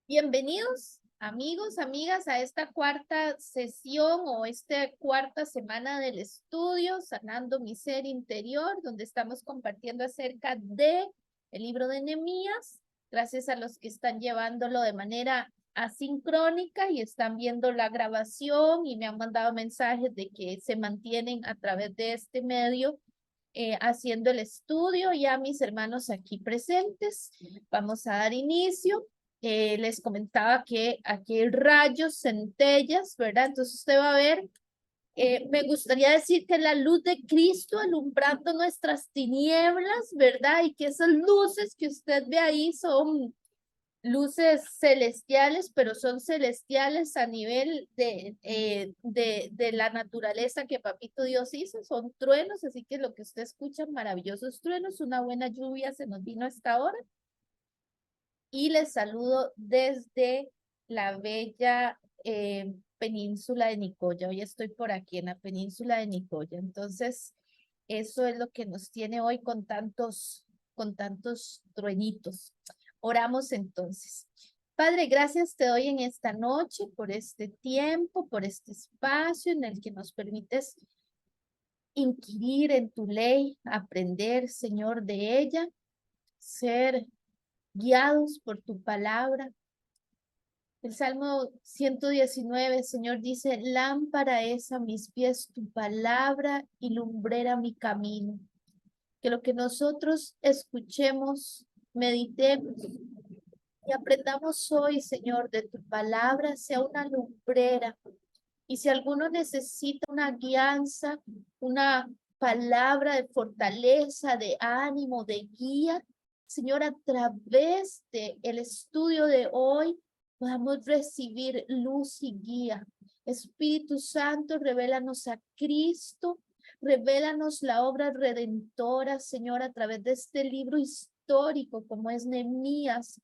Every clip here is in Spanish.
Bienvenidos, amigos, amigas, a esta cuarta sesión o esta cuarta semana del estudio, Sanando mi Ser Interior, donde estamos compartiendo acerca de el libro de Nehemías. Gracias a los que están llevándolo de manera asincrónica y están viendo la grabación y me han mandado mensajes de que se mantienen a través de este medio haciendo el estudio. Ya mis hermanos aquí presentes, vamos a dar inicio. Les comentaba que aquí hay rayos, centellas, ¿verdad? Entonces usted va a ver, me gustaría decir que la luz de Cristo alumbrando nuestras tinieblas, ¿verdad? Y que esas luces que usted ve ahí son luces celestiales, pero son celestiales a nivel de la naturaleza que Papito Dios hizo, son truenos, así que lo que usted escucha, maravillosos truenos, una buena lluvia se nos vino hasta ahora. Y les saludo desde la bella península de Nicoya. Hoy estoy por aquí en la península de Nicoya. Entonces, eso es lo que nos tiene hoy con tantos truenitos. Oramos entonces. Padre, gracias te doy en esta noche por este tiempo, por este espacio en el que nos permites inquirir en tu ley, aprender, Señor, de ella, ser guiados por tu palabra. El Salmo 119, Señor, dice, lámpara es a mis pies tu palabra y lumbrera mi camino. Que lo que nosotros escuchemos, meditemos y aprendamos hoy, Señor, de tu palabra, sea una lumbrera. Y si alguno necesita una guianza, una palabra de fortaleza, de ánimo, de guía, Señor, a través del estudio de hoy, podamos recibir luz y guía. Espíritu Santo, revélanos a Cristo, revélanos la obra redentora, Señor, a través de este libro histórico como es Nehemías.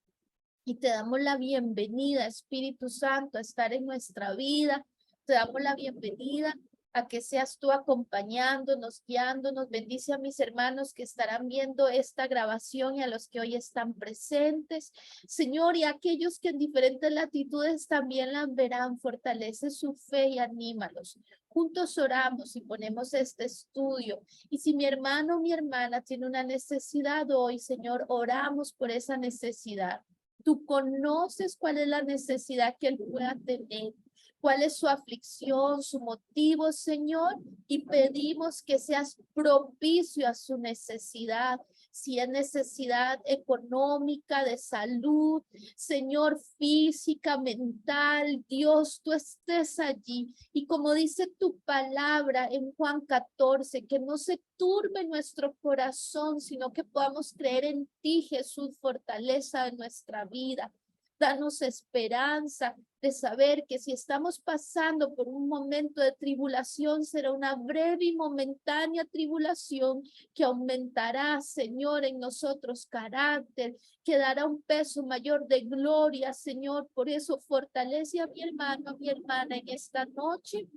Y te damos la bienvenida, Espíritu Santo, a estar en nuestra vida. Te damos la bienvenida a que seas tú acompañándonos, guiándonos. Bendice a mis hermanos que estarán viendo esta grabación y a los que hoy están presentes. Señor, y a aquellos que en diferentes latitudes también las verán, fortalece su fe y anímalos. Juntos oramos y ponemos este estudio. Y si mi hermano o mi hermana tiene una necesidad hoy, Señor, oramos por esa necesidad. Tú conoces cuál es la necesidad que él pueda tener, cuál es su aflicción, su motivo, Señor, y pedimos que seas propicio a su necesidad. Si es necesidad económica, de salud, Señor, física, mental, Dios, tú estés allí. Y como dice tu palabra en Juan 14, que no se turbe nuestro corazón, sino que podamos creer en ti, Jesús, fortaleza de nuestra vida. Danos esperanza de saber que si estamos pasando por un momento de tribulación, será una breve y momentánea tribulación que aumentará, Señor, en nosotros carácter, que dará un peso mayor de gloria, Señor. Por eso fortalece a mi hermano, a mi hermana en esta noche,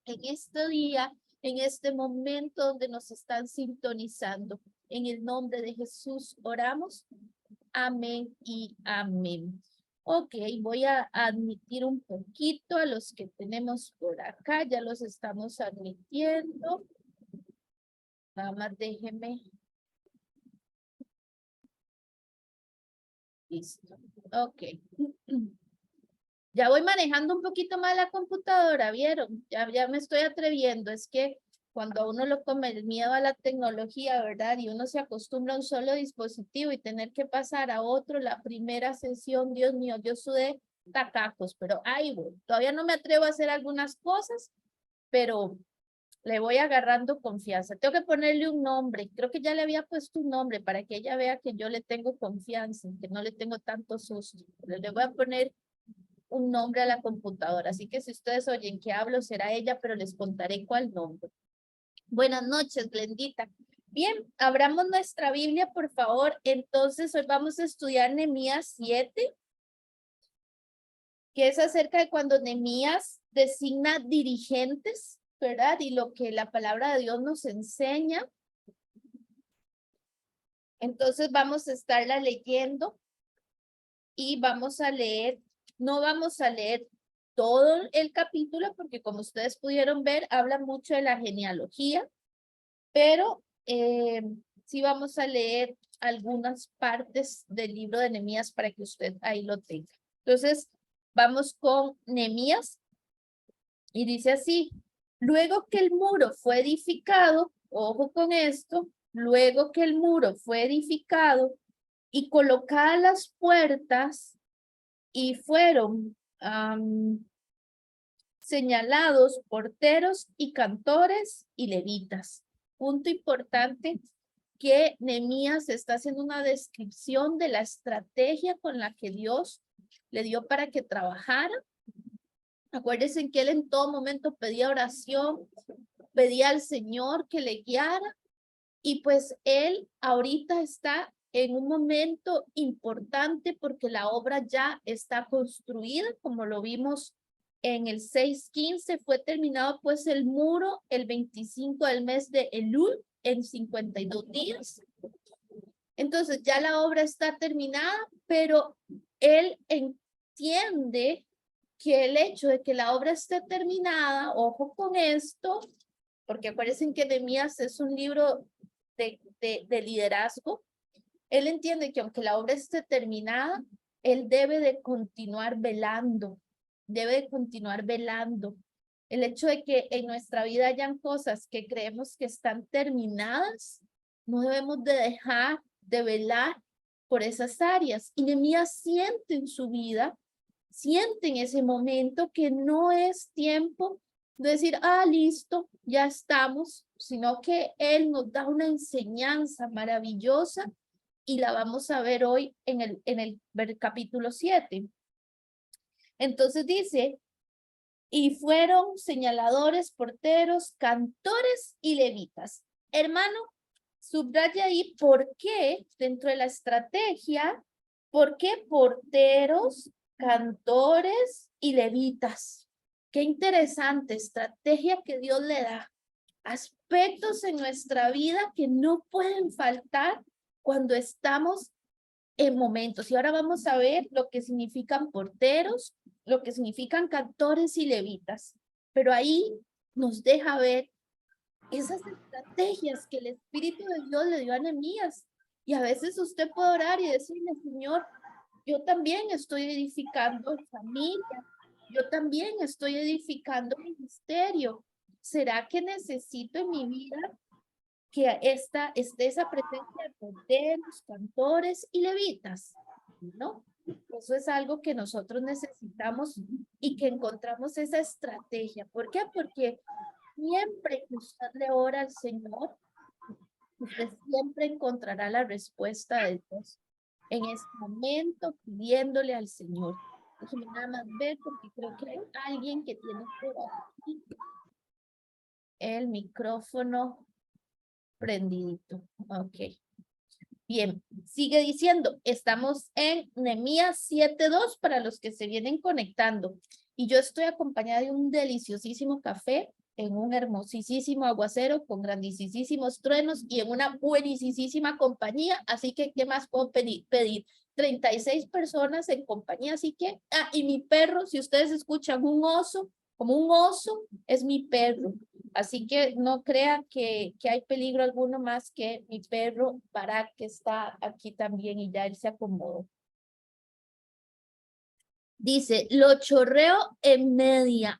en este día, en este momento donde nos están sintonizando. En el nombre de Jesús oramos. Amén y amén. Ok, voy a admitir un poquito a los que tenemos por acá. Ya los estamos admitiendo. Nada más déjeme. Listo. Ok. Ya voy manejando un poquito más la computadora, ¿vieron? Ya me estoy atreviendo. Es que cuando a uno lo come el miedo a la tecnología, ¿verdad? Y uno se acostumbra a un solo dispositivo y tener que pasar a otro, la primera sesión, Dios mío, yo sudé tacacos, pero ahí voy. Todavía no me atrevo a hacer algunas cosas, pero le voy agarrando confianza. Tengo que ponerle un nombre. Creo que ya le había puesto un nombre para que ella vea que yo le tengo confianza, que no le tengo tanto susto. Pero le voy a poner un nombre a la computadora. Así que si ustedes oyen que hablo, será ella, pero les contaré cuál nombre. Buenas noches, Glendita. Bien, abramos nuestra Biblia, por favor. Entonces, hoy vamos a estudiar Nehemías 7, que es acerca de cuando Nehemías designa dirigentes, ¿verdad? Y lo que la palabra de Dios nos enseña. Entonces, vamos a estarla leyendo y vamos a leer No vamos a leer todo el capítulo porque como ustedes pudieron ver, habla mucho de la genealogía, pero sí vamos a leer algunas partes del libro de Nehemías para que usted ahí lo tenga. Entonces, vamos con Nehemías y dice así, luego que el muro fue edificado, ojo con esto, luego que el muro fue edificado y colocadas las puertas y fueron señalados porteros y cantores y levitas. Punto importante que Nehemías está haciendo una descripción de la estrategia con la que Dios le dio para que trabajara. Acuérdense que él en todo momento pedía oración, pedía al Señor que le guiara y pues él ahorita está en un momento importante porque la obra ya está construida, como lo vimos en el 6:15, fue terminado pues el muro el 25 del mes de Elul en 52 días. Entonces ya la obra está terminada, pero él entiende que el hecho de que la obra esté terminada, ojo con esto, porque acuérdense que Nehemías es un libro de liderazgo, él entiende que aunque la obra esté terminada, él debe de continuar velando, debe de continuar velando. El hecho de que en nuestra vida hayan cosas que creemos que están terminadas, no debemos de dejar de velar por esas áreas. Y Nehemías siente en su vida, siente en ese momento que no es tiempo de decir, listo, ya estamos, sino que él nos da una enseñanza maravillosa y la vamos a ver hoy en el capítulo 7. Entonces dice, y fueron señaladores, porteros, cantores y levitas. Hermano, subraya ahí por qué dentro de la estrategia, por qué porteros, cantores y levitas. Qué interesante estrategia que Dios le da. Aspectos en nuestra vida que no pueden faltar cuando estamos en momentos. Y ahora vamos a ver lo que significan porteros, lo que significan cantores y levitas. Pero ahí nos deja ver esas estrategias que el Espíritu de Dios le dio a Nehemías. Y a veces usted puede orar y decirle, Señor, yo también estoy edificando familia, yo también estoy edificando ministerio. ¿Será que necesito en mi vida que esté esa presencia de porteros, cantores y levitas? ¿No? Eso es algo que nosotros necesitamos y que encontramos esa estrategia. ¿Por qué? Porque siempre que usted le ora al Señor, usted siempre encontrará la respuesta de Dios en ese momento pidiéndole al Señor. Déjeme nada más ver porque creo que hay alguien que tiene por aquí el micrófono prendidito. Ok. Bien, sigue diciendo, estamos en Nehemías 7:2 para los que se vienen conectando. Y yo estoy acompañada de un deliciosísimo café en un hermosísimo aguacero con grandísimos truenos y en una buenísima compañía. Así que, ¿qué más puedo pedir? 36 personas en compañía, así que, y mi perro, si ustedes escuchan un oso, como un oso, es mi perro. Así que no crean que hay peligro alguno más que mi perro Barak, que está aquí también y ya él se acomodó. Dice, lo chorreo en media.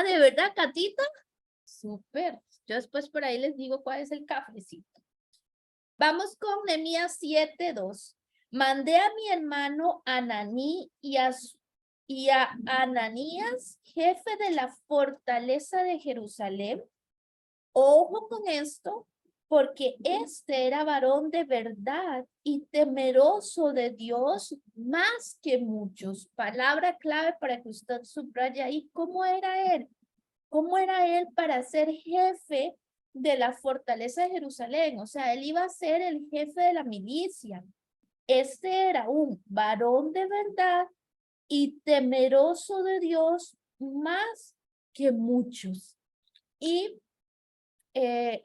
¿De verdad, Catita? Súper. Yo después por ahí les digo cuál es el cafecito. Vamos con Nehemías 7:2. Mandé a mi hermano Ananí y a Ananías, jefe de la fortaleza de Jerusalén. Ojo con esto, porque este era varón de verdad y temeroso de Dios más que muchos. Palabra clave para que usted subraye ahí cómo era él. ¿Cómo era él para ser jefe de la fortaleza de Jerusalén? O sea, él iba a ser el jefe de la milicia. Este era un varón de verdad y temeroso de Dios más que muchos. Y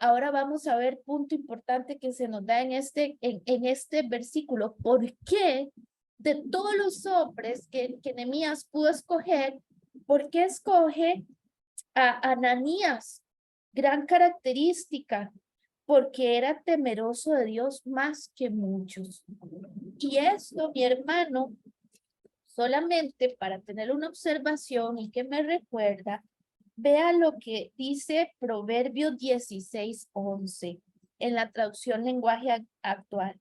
ahora vamos a ver punto importante que se nos da en este versículo. ¿Por qué de todos los hombres que Nehemías pudo escoger, ¿por qué escoge a Ananías? Gran característica, porque era temeroso de Dios más que muchos. Y esto, mi hermano, solamente para tener una observación y que me recuerda, vea lo que dice Proverbios 16:11 en la traducción lenguaje actual.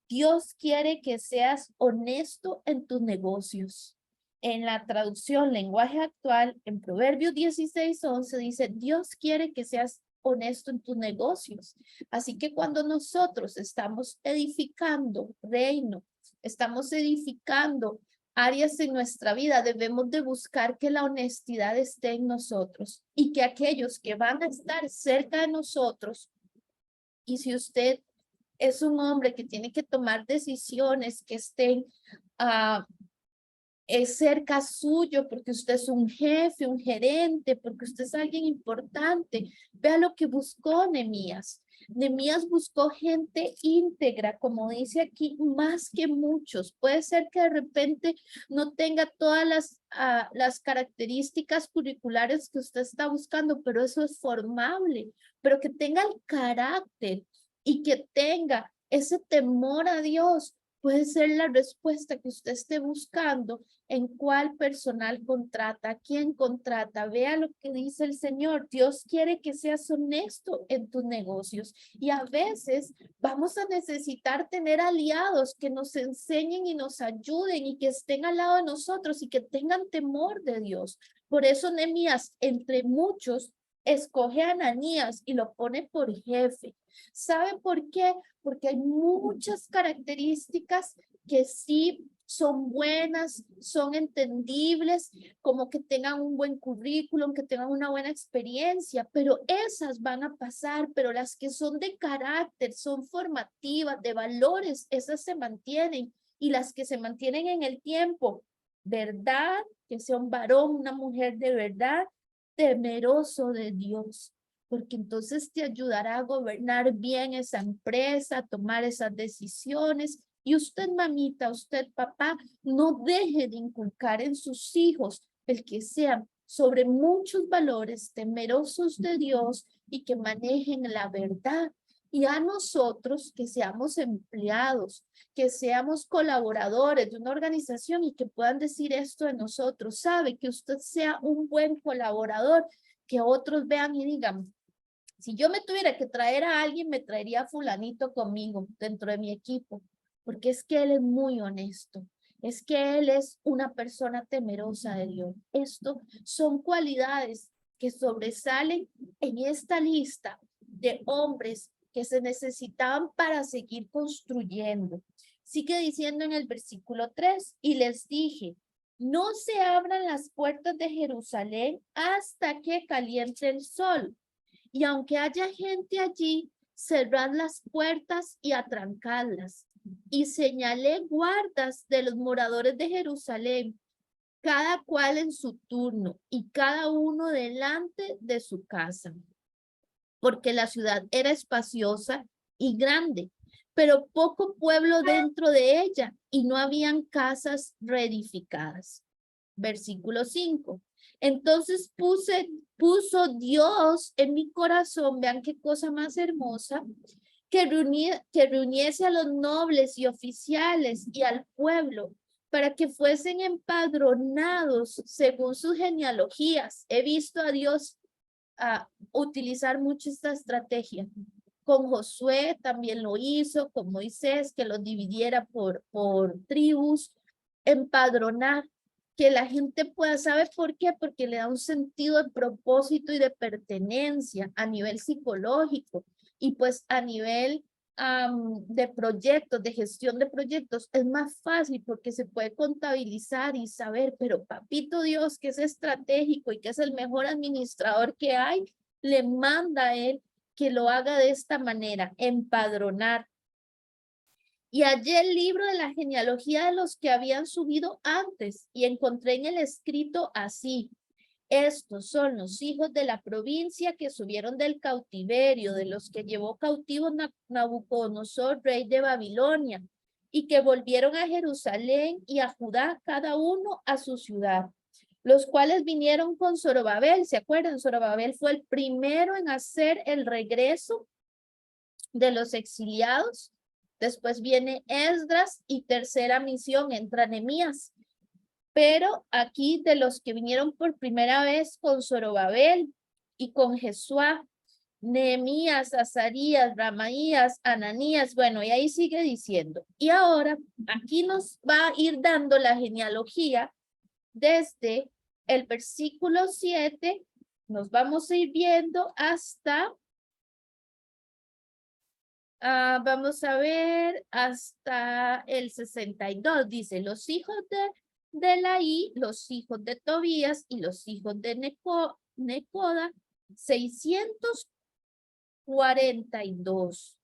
Dios quiere que seas honesto en tus negocios. En la traducción lenguaje actual, en Proverbios 16:11 dice, Dios quiere que seas honesto en tus negocios. Así que cuando nosotros estamos edificando reino, estamos edificando áreas en nuestra vida, debemos de buscar que la honestidad esté en nosotros y que aquellos que van a estar cerca de nosotros, y si usted es un hombre que tiene que tomar decisiones que estén cerca suyo, porque usted es un jefe, un gerente, porque usted es alguien importante. Vea lo que buscó Nehemías. Nehemías buscó gente íntegra, como dice aquí, más que muchos. Puede ser que de repente no tenga todas las características curriculares que usted está buscando, pero eso es formable, pero que tenga el carácter y que tenga ese temor a Dios. Puede ser la respuesta que usted esté buscando en cuál personal contrata, quién contrata. Vea lo que dice el Señor. Dios quiere que seas honesto en tus negocios y a veces vamos a necesitar tener aliados que nos enseñen y nos ayuden y que estén al lado de nosotros y que tengan temor de Dios. Por eso Nehemías, entre muchos, escoge a Ananías y lo pone por jefe. ¿Sabe por qué? Porque hay muchas características que sí son buenas, son entendibles, como que tengan un buen currículum, que tengan una buena experiencia, pero esas van a pasar, pero las que son de carácter, son formativas, de valores, esas se mantienen, y las que se mantienen en el tiempo, verdad, que sea un varón, una mujer de verdad, temeroso de Dios, porque entonces te ayudará a gobernar bien esa empresa, a tomar esas decisiones. Y usted, mamita, usted, papá, no deje de inculcar en sus hijos el que sean sobre muchos valores temerosos de Dios y que manejen la verdad. Y a nosotros que seamos empleados, que seamos colaboradores de una organización y que puedan decir esto de nosotros. Sabe que usted sea un buen colaborador, que otros vean y digan, si yo me tuviera que traer a alguien, me traería a fulanito conmigo dentro de mi equipo, porque es que él es muy honesto, es que él es una persona temerosa de Dios. Esto son cualidades que sobresalen en esta lista de hombres que se necesitaban para seguir construyendo. Sigue diciendo en el versículo 3, y les dije, no se abran las puertas de Jerusalén hasta que caliente el sol. Y aunque haya gente allí, cerrad las puertas y atrancadlas. Y señalé guardas de los moradores de Jerusalén, cada cual en su turno y cada uno delante de su casa, porque la ciudad era espaciosa y grande, pero poco pueblo dentro de ella y no habían casas reedificadas. Versículo 5. Entonces puso Dios en mi corazón, vean qué cosa más hermosa, que reuniese a los nobles y oficiales y al pueblo para que fuesen empadronados según sus genealogías. He visto a Dios utilizar mucho esta estrategia. Con Josué también lo hizo, con Moisés, que los dividiera por tribus, empadronar, que la gente pueda, ¿sabe por qué? Porque le da un sentido de propósito y de pertenencia a nivel psicológico y pues a nivel de proyectos, de gestión de proyectos, es más fácil porque se puede contabilizar y saber, pero papito Dios, que es estratégico y que es el mejor administrador que hay, le manda a él que lo haga de esta manera, empadronar. Y hallé el libro de la genealogía de los que habían subido antes y encontré en el escrito así: estos son los hijos de la provincia que subieron del cautiverio, de los que llevó cautivo Nabucodonosor, rey de Babilonia. y que volvieron a Jerusalén y a Judá, cada uno a su ciudad, los cuales vinieron con Zorobabel. ¿Se acuerdan? Zorobabel fue el primero en hacer el regreso de los exiliados. Después viene Esdras y tercera misión entra Nehemías. Pero aquí de los que vinieron por primera vez con Zorobabel y con Jesuá, Nehemías, Azarías, Ramaías, Ananías, bueno, y ahí sigue diciendo. Y ahora aquí nos va a ir dando la genealogía desde el versículo 7, nos vamos a ir viendo hasta, vamos a ver, hasta el 62. Dice, los hijos de Laí, los hijos de Tobías y los hijos de Necoda, 642.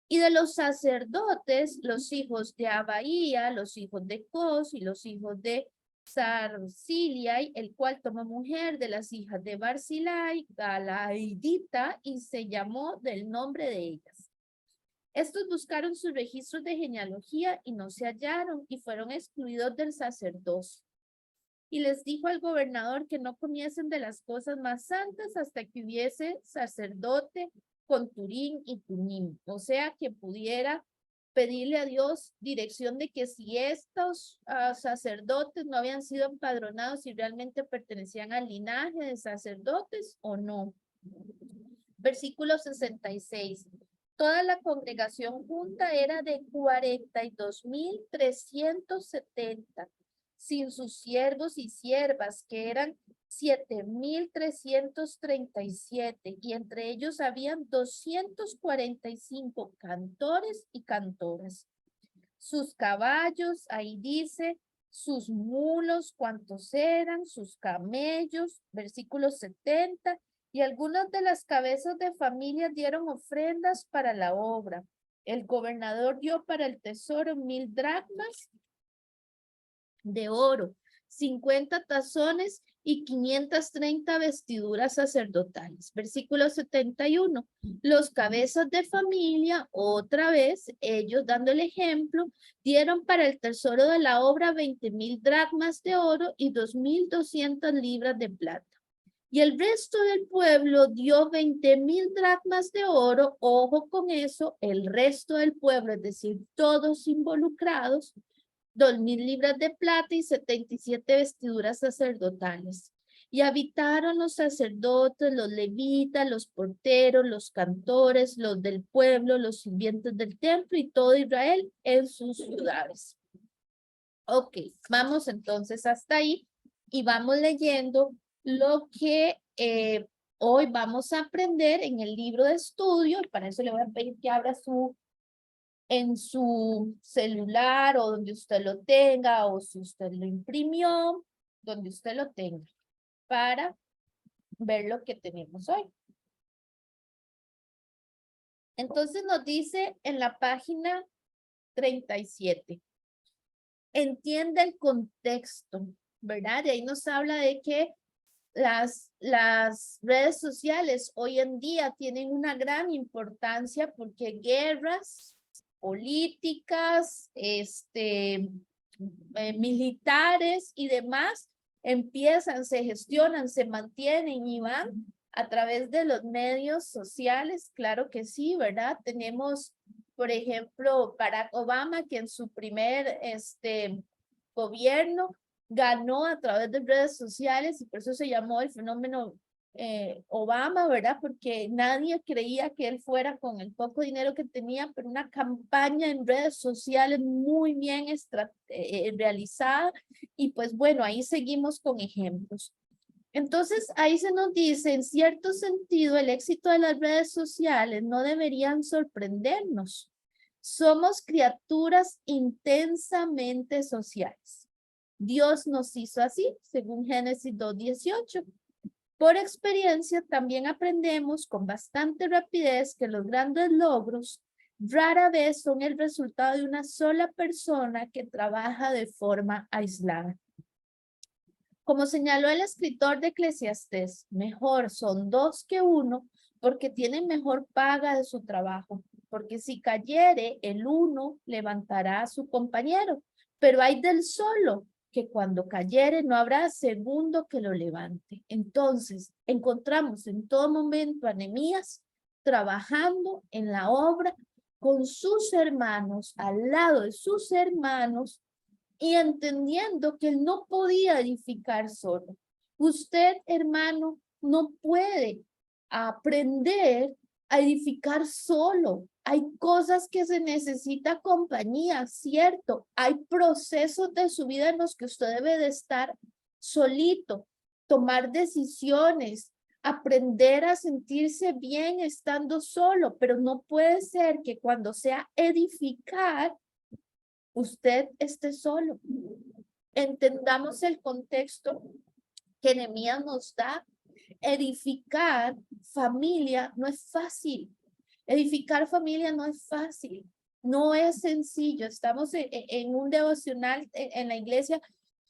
Y de los sacerdotes, los hijos de Abaía, los hijos de Cos y los hijos de Sarziliai, el cual tomó mujer de las hijas de Barzilai, Galaidita, y se llamó del nombre de ellas. Estos buscaron sus registros de genealogía y no se hallaron y fueron excluidos del sacerdocio. Y les dijo al gobernador que no comiesen de las cosas más santas hasta que hubiese sacerdote con Turín y Tumim, o sea, que pudiera pedirle a Dios dirección de que si estos sacerdotes no habían sido empadronados, si realmente pertenecían al linaje de sacerdotes o no. Versículo 66. Toda la congregación junta era de 42,370, sin sus siervos y siervas, que eran 7,337, y entre ellos habían 245 cantores y cantoras. Sus caballos, ahí dice, sus mulos, cuántos eran, sus camellos, versículo 70, y algunas de las cabezas de familia dieron ofrendas para la obra. El gobernador dio para el tesoro 1,000 dracmas de oro, 50 tazones y 530 vestiduras sacerdotales. Versículo 71. Los cabezas de familia, otra vez, ellos dando el ejemplo, dieron para el tesoro de la obra 20,000 dracmas de oro y 2,200 libras de plata. Y el resto del pueblo dio 20,000 dracmas de oro. Ojo con eso, el resto del pueblo, es decir, todos involucrados, 2,000 libras de plata y 77 vestiduras sacerdotales. Y habitaron los sacerdotes, los levitas, los porteros, los cantores, los del pueblo, los sirvientes del templo y todo Israel en sus ciudades. Ok, vamos entonces hasta ahí y vamos leyendo lo que hoy vamos a aprender en el libro de estudio. Para eso le voy a pedir que abra en su celular o donde usted lo tenga, o si usted lo imprimió, donde usted lo tenga, para ver lo que tenemos hoy. Entonces nos dice en la página 37, entiende el contexto, ¿verdad? Y ahí nos habla de que las redes sociales hoy en día tienen una gran importancia porque guerras políticas, militares y demás empiezan, se gestionan, se mantienen y van a través de los medios sociales. Claro que sí, ¿verdad? Tenemos, por ejemplo, Barack Obama, que en su primer gobierno ganó a través de redes sociales y por eso se llamó el fenómeno Obama, ¿verdad? Porque nadie creía que él fuera, con el poco dinero que tenía, pero una campaña en redes sociales muy bien realizada. Y pues bueno, ahí seguimos con ejemplos. Entonces, ahí se nos dice, en cierto sentido, el éxito de las redes sociales no deberían sorprendernos. Somos criaturas intensamente sociales. Dios nos hizo así, según Génesis 2:18. Por experiencia, también aprendemos con bastante rapidez que los grandes logros rara vez son el resultado de una sola persona que trabaja de forma aislada. Como señaló el escritor de Eclesiastés, mejor son dos que uno porque tienen mejor paga de su trabajo. porque si cayere el uno, levantará a su compañero, pero hay del solo, que cuando cayere no habrá segundo que lo levante. Entonces, encontramos en todo momento a Nehemías trabajando en la obra con sus hermanos, al lado de sus hermanos, y entendiendo que él no podía edificar solo. Usted, hermano, no puede aprender a edificar solo. Hay cosas que se necesita compañía, cierto. Hay procesos de su vida en los que usted debe de estar solito, tomar decisiones, aprender a sentirse bien estando solo, pero no puede ser que cuando sea edificar, usted esté solo. Entendamos el contexto que Nehemías nos da. Edificar familia no es fácil. Edificar familia no es fácil. No es sencillo. Estamos en un devocional en la iglesia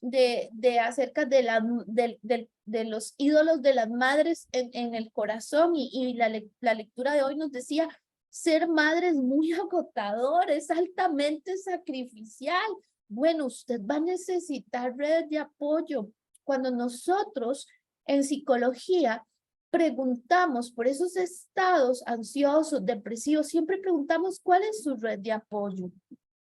de acerca de los ídolos de las madres en el corazón, y la lectura de hoy nos decía: ser madre es muy agotador, es altamente sacrificial. Bueno, usted va a necesitar redes de apoyo. Cuando nosotros en psicología preguntamos por esos estados ansiosos, depresivos, siempre preguntamos: ¿cuál es su red de apoyo?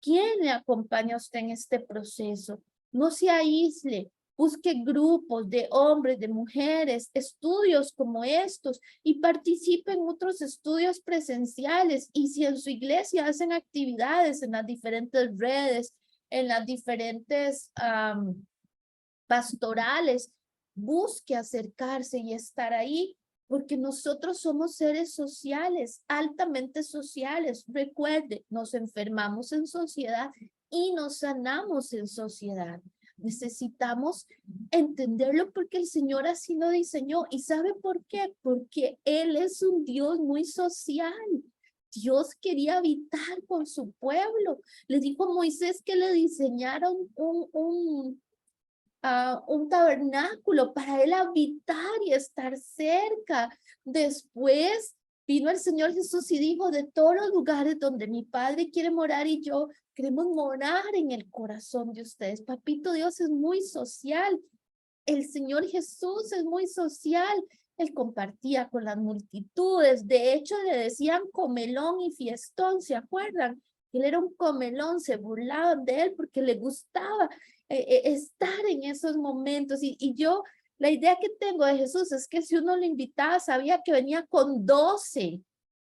¿Quién le acompaña a usted en este proceso? No se aísle, busque grupos de hombres, de mujeres, estudios como estos, y participe en otros estudios presenciales. Y si en su iglesia hacen actividades en las diferentes redes, en las diferentes pastorales, busque acercarse y estar ahí, porque nosotros somos seres sociales, altamente sociales. Recuerde, nos enfermamos en sociedad y nos sanamos en sociedad. Necesitamos entenderlo porque el Señor así lo diseñó. ¿Y sabe por qué? Porque Él es un Dios muy social. Dios quería habitar con su pueblo. Le dijo a Moisés que le diseñara un tabernáculo para él habitar y estar cerca. Después vino el Señor Jesús y dijo: de todos los lugares donde mi Padre quiere morar y yo queremos morar en el corazón de ustedes. Papito Dios es muy social. El Señor Jesús es muy social. Él compartía con las multitudes. De hecho, le decían comelón y fiestón, ¿se acuerdan? Él era un comelón, se burlaban de él porque le gustaba estar en esos momentos. Y yo, la idea que tengo de Jesús es que si uno lo invitaba, sabía que venía con 12.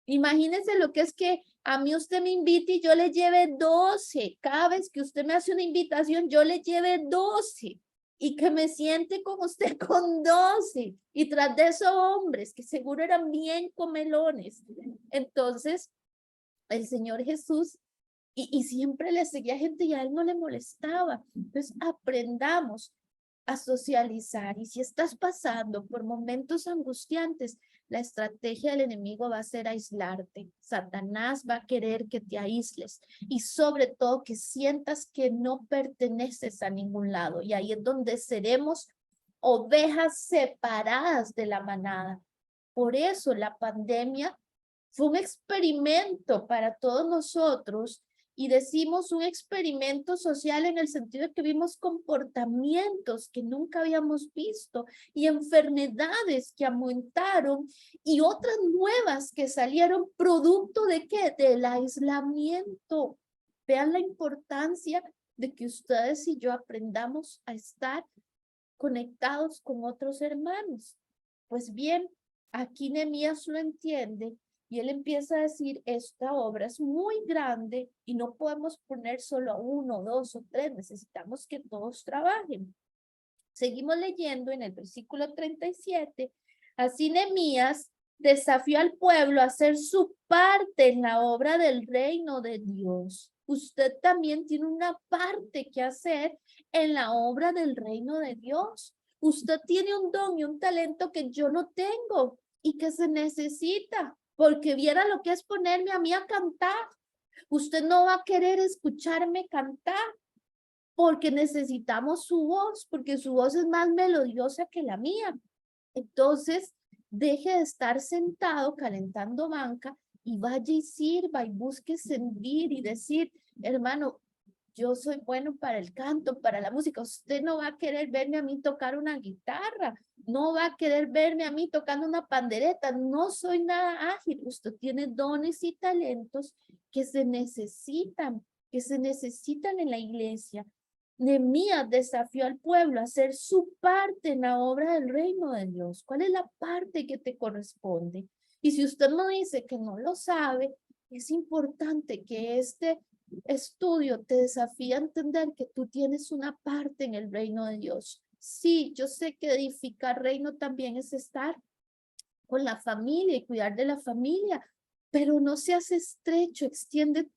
Imagínense lo que es que a mí usted me invite y yo le lleve 12. Cada vez que usted me hace una invitación, yo le lleve 12. Y que me siente con usted con 12. Y tras de esos hombres, que seguro eran bien comelones. Entonces, el Señor Jesús, y siempre le seguía gente y a él no le molestaba. Entonces, aprendamos a socializar. Y si estás pasando por momentos angustiantes, la estrategia del enemigo va a ser aislarte. Satanás va a querer que te aísles y sobre todo que sientas que no perteneces a ningún lado. Y ahí es donde seremos ovejas separadas de la manada. Por eso la pandemia fue un experimento para todos nosotros. Y decimos un experimento social en el sentido de que vimos comportamientos que nunca habíamos visto y enfermedades que aumentaron y otras nuevas que salieron producto de ¿qué? Del aislamiento. Vean la importancia de que ustedes y yo aprendamos a estar conectados con otros hermanos. Pues bien, aquí Nehemías lo entiende. Y él empieza a decir: esta obra es muy grande y no podemos poner solo a 1, 2 o 3, necesitamos que todos trabajen. Seguimos leyendo en el versículo 37. Así Nehemías desafió al pueblo a hacer su parte en la obra del reino de Dios. Usted también tiene una parte que hacer en la obra del reino de Dios. Usted tiene un don y un talento que yo no tengo y que se necesita. Porque viera lo que es ponerme a mí a cantar. Usted no va a querer escucharme cantar porque necesitamos su voz, porque su voz es más melodiosa que la mía. Entonces, deje de estar sentado calentando banca y vaya y sirva y busque servir y decir, hermano, yo soy bueno para el canto, para la música. Usted no va a querer verme a mí tocar una guitarra, no va a querer verme a mí tocando una pandereta. No soy nada ágil. Usted tiene dones y talentos que se necesitan, en la iglesia. Nehemías desafió al pueblo a hacer su parte en la obra del reino de Dios. ¿Cuál es la parte que te corresponde? Y si usted no dice que no lo sabe, es importante que este estudio te desafía a entender que tú tienes una parte en el reino de Dios. Sí, yo sé que edificar reino también es estar con la familia y cuidar de la familia, pero no seas estrecho, extiende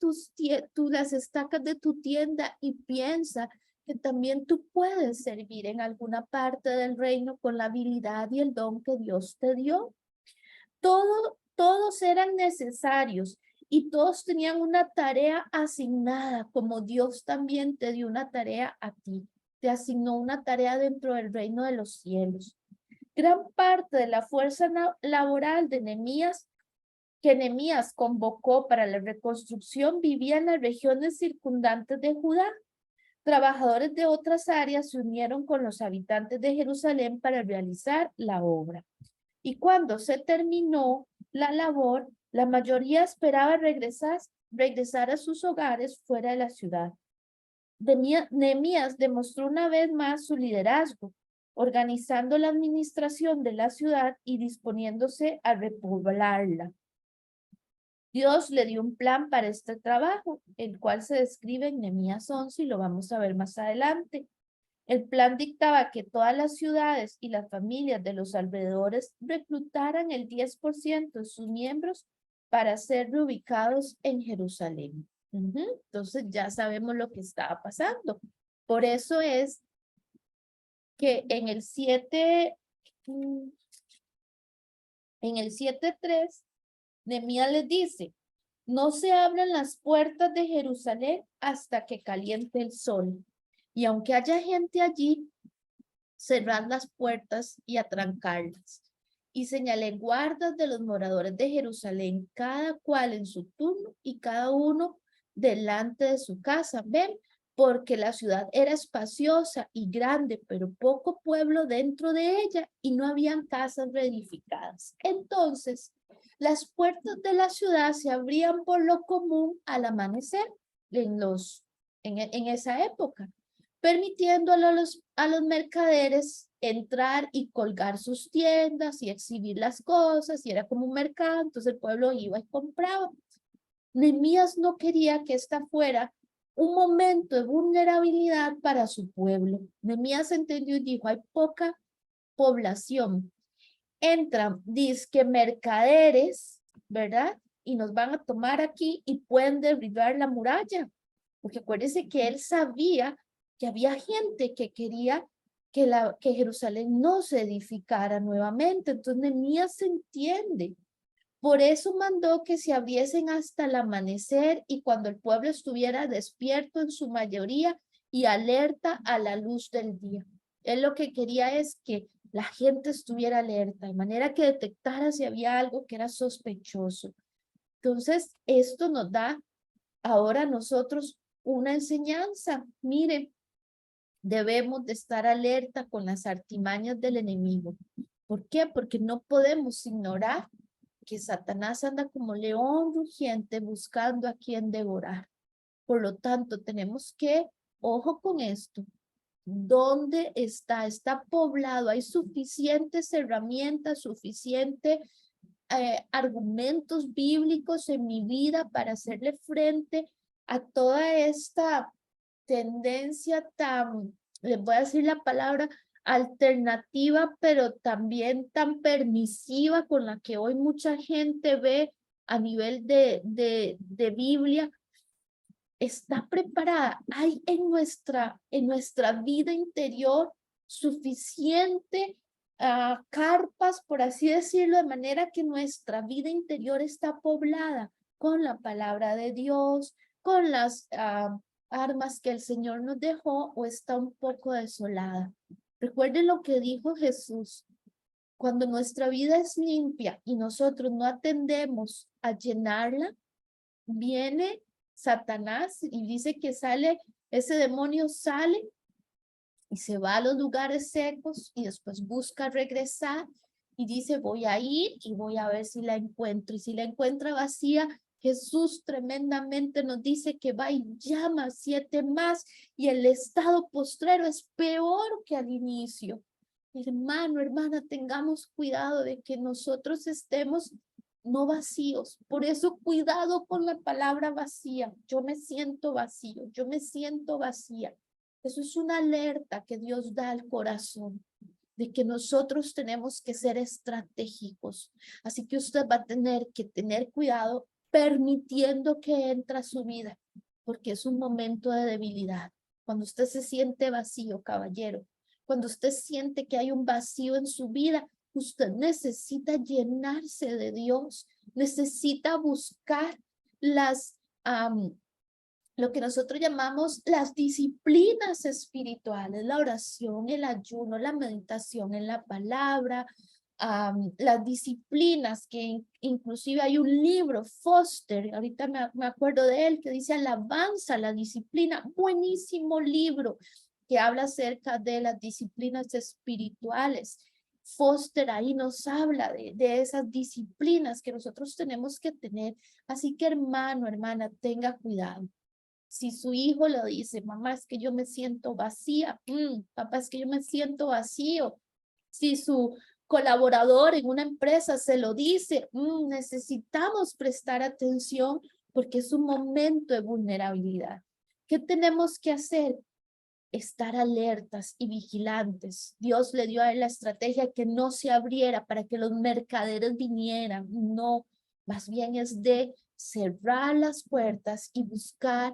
las estacas de tu tienda y piensa que también tú puedes servir en alguna parte del reino con la habilidad y el don que Dios te dio. Todos eran necesarios y todos tenían una tarea asignada, como Dios también te dio una tarea a ti. Te asignó una tarea dentro del reino de los cielos. Gran parte de la fuerza laboral de Nehemías, que Nehemías convocó para la reconstrucción, vivía en las regiones circundantes de Judá. Trabajadores de otras áreas se unieron con los habitantes de Jerusalén para realizar la obra. Y cuando se terminó la labor, la mayoría esperaba regresar a sus hogares fuera de la ciudad. Nehemías demostró una vez más su liderazgo, organizando la administración de la ciudad y disponiéndose a repoblarla. Dios le dio un plan para este trabajo, el cual se describe en Nehemías 11 y lo vamos a ver más adelante. El plan dictaba que todas las ciudades y las familias de los alrededores reclutaran el 10% de sus miembros para ser reubicados en Jerusalén. Entonces ya sabemos lo que estaba pasando. Por eso es que en el 7:3, Nehemías les dice, no se abran las puertas de Jerusalén hasta que caliente el sol. Y aunque haya gente allí, cerrad las puertas y atrancarlas. Y señalé guardas de los moradores de Jerusalén, cada cual en su turno y cada uno delante de su casa. ¿Ven? Porque la ciudad era espaciosa y grande, pero poco pueblo dentro de ella y no habían casas reedificadas. Entonces, las puertas de la ciudad se abrían por lo común al amanecer en esa época, permitiendo a los mercaderes entrar y colgar sus tiendas y exhibir las cosas, y era como un mercado, entonces el pueblo iba y compraba. Nehemías no quería que esta fuera un momento de vulnerabilidad para su pueblo. Nehemías entendió y dijo, hay poca población. Entran, dizque mercaderes, ¿verdad? Y nos van a tomar aquí y pueden derribar la muralla. Porque acuérdense que él sabía que había gente que quería que Jerusalén no se edificara nuevamente. Entonces Nehemías se entiende. Por eso mandó que se abriesen hasta el amanecer y cuando el pueblo estuviera despierto en su mayoría y alerta a la luz del día. Él lo que quería es que la gente estuviera alerta, de manera que detectara si había algo que era sospechoso. Entonces, esto nos da ahora a nosotros una enseñanza. Miren, debemos de estar alerta con las artimañas del enemigo. ¿Por qué? Porque no podemos ignorar que Satanás anda como león rugiente buscando a quien devorar. Por lo tanto, tenemos que, ojo con esto, ¿dónde está? Está poblado, hay suficientes herramientas, suficientes argumentos bíblicos en mi vida para hacerle frente a toda esta tendencia tan, les voy a decir la palabra, alternativa, pero también tan permisiva con la que hoy mucha gente ve a nivel de Biblia. Está preparada. Hay en nuestra vida interior suficiente carpas, por así decirlo, de manera que nuestra vida interior está poblada con la palabra de Dios, con las armas que el Señor nos dejó, o está un poco desolada. Recuerden lo que dijo Jesús. Cuando nuestra vida es limpia y nosotros no atendemos a llenarla, viene Satanás y dice que sale, ese demonio sale y se va a los lugares secos y después busca regresar y dice, voy a ir y voy a ver si la encuentro. Y si la encuentra vacía, Jesús tremendamente nos dice que va y llama 7 más y el estado postrero es peor que al inicio. Hermano, hermana, tengamos cuidado de que nosotros estemos no vacíos. Por eso cuidado con la palabra vacía. Yo me siento vacío, yo me siento vacía. Eso es una alerta que Dios da al corazón de que nosotros tenemos que ser estratégicos. Así que usted va a tener que tener cuidado permitiendo que entre a su vida, porque es un momento de debilidad. Cuando usted se siente vacío, caballero, cuando usted siente que hay un vacío en su vida, usted necesita llenarse de Dios, necesita buscar las lo que nosotros llamamos las disciplinas espirituales, la oración, el ayuno, la meditación en la palabra, las disciplinas que inclusive hay un libro, Foster, ahorita me acuerdo de él, que dice Alabanza, la disciplina, buenísimo libro que habla acerca de las disciplinas espirituales. Foster ahí nos habla de esas disciplinas que nosotros tenemos que tener. Así que hermano, hermana, tenga cuidado. Si su hijo le dice, mamá, es que yo me siento vacía, papá, es que yo me siento vacío. Si su colaborador en una empresa se lo dice, necesitamos prestar atención porque es un momento de vulnerabilidad. ¿Qué tenemos que hacer? Estar alertas y vigilantes. Dios le dio a él la estrategia que no se abriera para que los mercaderes vinieran. No, más bien es de cerrar las puertas y buscar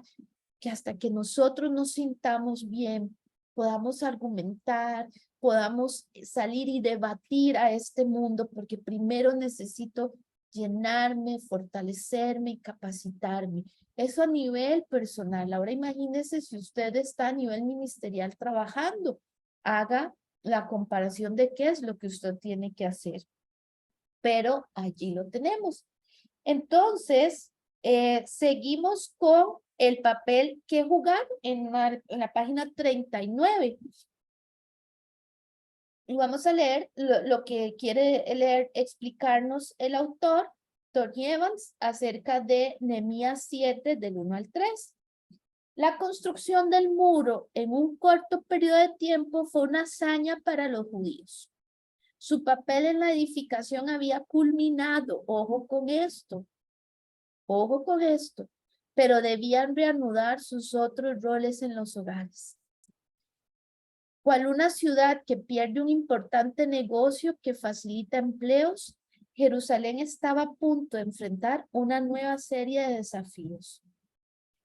que hasta que nosotros nos sintamos bien, podamos argumentar, podamos salir y debatir a este mundo, porque primero necesito llenarme, fortalecerme y capacitarme. Eso a nivel personal. Ahora imagínese si usted está a nivel ministerial trabajando. Haga la comparación de qué es lo que usted tiene que hacer. Pero allí lo tenemos. Entonces, seguimos con el papel que jugar en la página 39. Y vamos a leer lo que quiere leer, explicarnos el autor, Tony Evans, acerca de Nehemías 7, del 1 al 3. La construcción del muro en un corto periodo de tiempo fue una hazaña para los judíos. Su papel en la edificación había culminado, ojo con esto, pero debían reanudar sus otros roles en los hogares. Cual una ciudad que pierde un importante negocio que facilita empleos, Jerusalén estaba a punto de enfrentar una nueva serie de desafíos.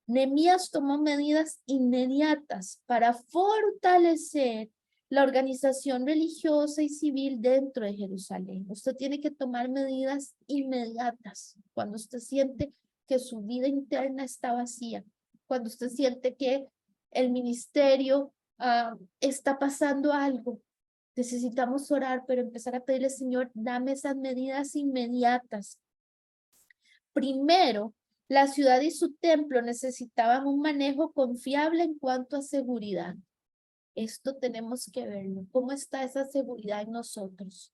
Nehemías tomó medidas inmediatas para fortalecer la organización religiosa y civil dentro de Jerusalén. Usted tiene que tomar medidas inmediatas cuando usted siente que su vida interna está vacía, cuando usted siente que el ministerio está pasando algo. Necesitamos orar, pero empezar a pedirle, Señor, dame esas medidas inmediatas. Primero, la ciudad y su templo necesitaban un manejo confiable en cuanto a seguridad. Esto tenemos que verlo. ¿Cómo está esa seguridad en nosotros?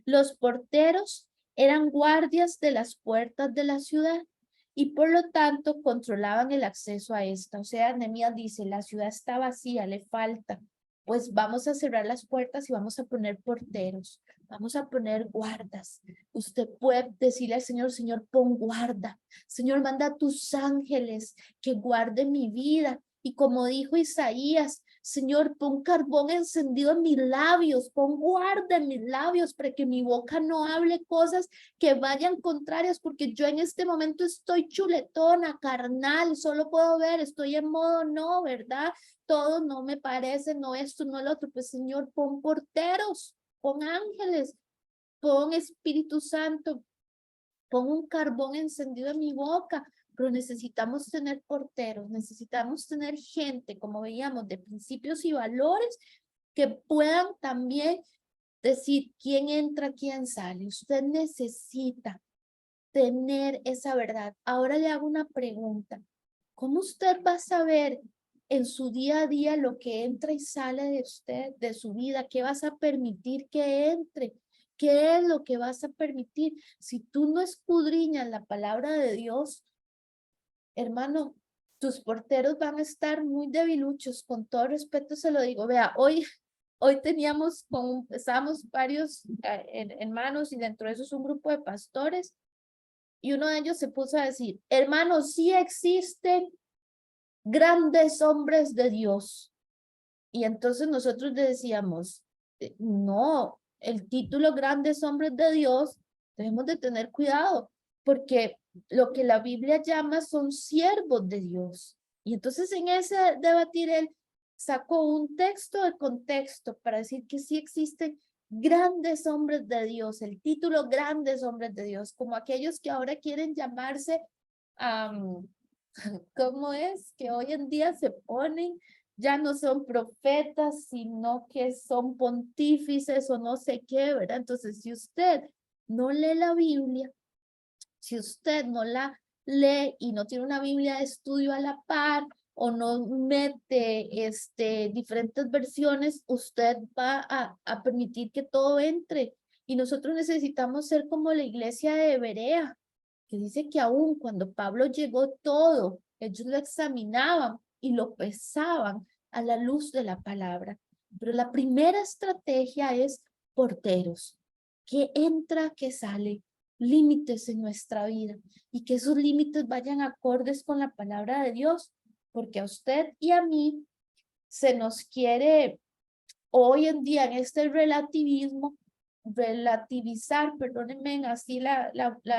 Los porteros eran guardias de las puertas de la ciudad y por lo tanto controlaban el acceso a esta. O sea, Nehemías dice, la ciudad está vacía, le falta. Pues vamos a cerrar las puertas y vamos a poner porteros, vamos a poner guardas. Usted puede decirle al Señor, Señor, pon guarda. Señor, manda a tus ángeles que guarden mi vida. Y como dijo Isaías, Señor, pon carbón encendido en mis labios, pon guarda en mis labios para que mi boca no hable cosas que vayan contrarias, porque yo en este momento estoy chuletona, carnal, solo puedo ver, estoy en modo no, ¿verdad? Todo no me parece, no esto, no el otro. Pues Señor, pon porteros, pon ángeles, pon Espíritu Santo, pon un carbón encendido en mi boca. Pero necesitamos tener porteros, necesitamos tener gente, como veíamos, de principios y valores que puedan también decir quién entra, quién sale. Usted necesita tener esa verdad. Ahora le hago una pregunta. ¿Cómo usted va a saber en su día a día lo que entra y sale de usted, de su vida? ¿Qué vas a permitir que entre? ¿Qué es lo que vas a permitir? Si tú no escudriñas la palabra de Dios, hermano, tus porteros van a estar muy debiluchos. Con todo respeto se lo digo. Vea, hoy estábamos varios hermanos y dentro de eso es un grupo de pastores. Y uno de ellos se puso a decir, hermanos, sí existen grandes hombres de Dios. Y entonces nosotros le decíamos, no, el título grandes hombres de Dios, debemos de tener cuidado, porque lo que la Biblia llama son siervos de Dios. Y entonces en ese debatir él sacó un texto de contexto para decir que sí existen grandes hombres de Dios, el título grandes hombres de Dios, como aquellos que ahora quieren llamarse, ¿cómo es? Que hoy en día se ponen, ya no son profetas, sino que son pontífices o no sé qué, ¿verdad? Entonces, si usted no lee la Biblia, si usted no la lee y no tiene una Biblia de estudio a la par o no mete diferentes versiones, usted va a permitir que todo entre. Y nosotros necesitamos ser como la iglesia de Berea, que dice que aún cuando Pablo llegó todo, ellos lo examinaban y lo pesaban a la luz de la palabra. Pero la primera estrategia es porteros, que entra, que sale, límites en nuestra vida y que esos límites vayan acordes con la palabra de Dios, porque a usted y a mí se nos quiere hoy en día en este relativismo, relativizar, perdónenme así la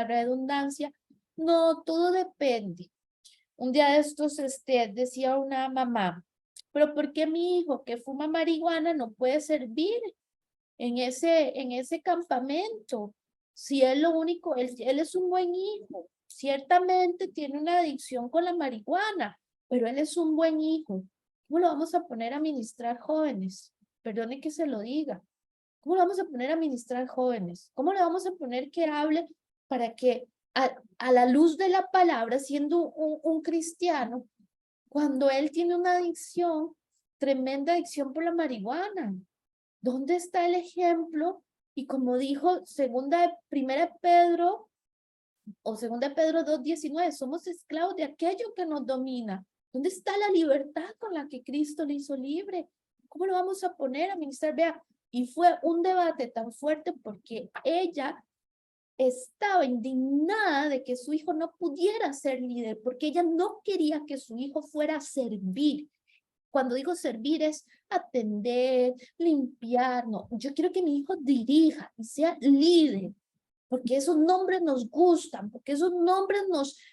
redundancia, no, todo depende. Un día de estos decía una mamá, pero ¿por qué mi hijo que fuma marihuana no puede servir en ese campamento? Si él lo único, él es un buen hijo, ciertamente tiene una adicción con la marihuana, pero él es un buen hijo. ¿Cómo lo vamos a poner a ministrar jóvenes? Perdone que se lo diga. ¿Cómo lo vamos a poner a ministrar jóvenes? ¿Cómo le vamos a poner que hable para que a la luz de la palabra, siendo un cristiano, cuando él tiene una adicción, tremenda adicción por la marihuana? ¿Dónde está el ejemplo? Y como dijo primera Pedro o segunda Pedro 2:19, somos esclavos de aquello que nos domina. ¿Dónde está la libertad con la que Cristo le hizo libre? ¿Cómo lo vamos a poner a ministrar? Vea, y fue un debate tan fuerte porque ella estaba indignada de que su hijo no pudiera ser líder, porque ella no quería que su hijo fuera a servir. Cuando digo servir es atender, limpiar, no. Yo quiero que mi hijo dirija y sea líder, porque esos nombres nos gustan, porque esos nombres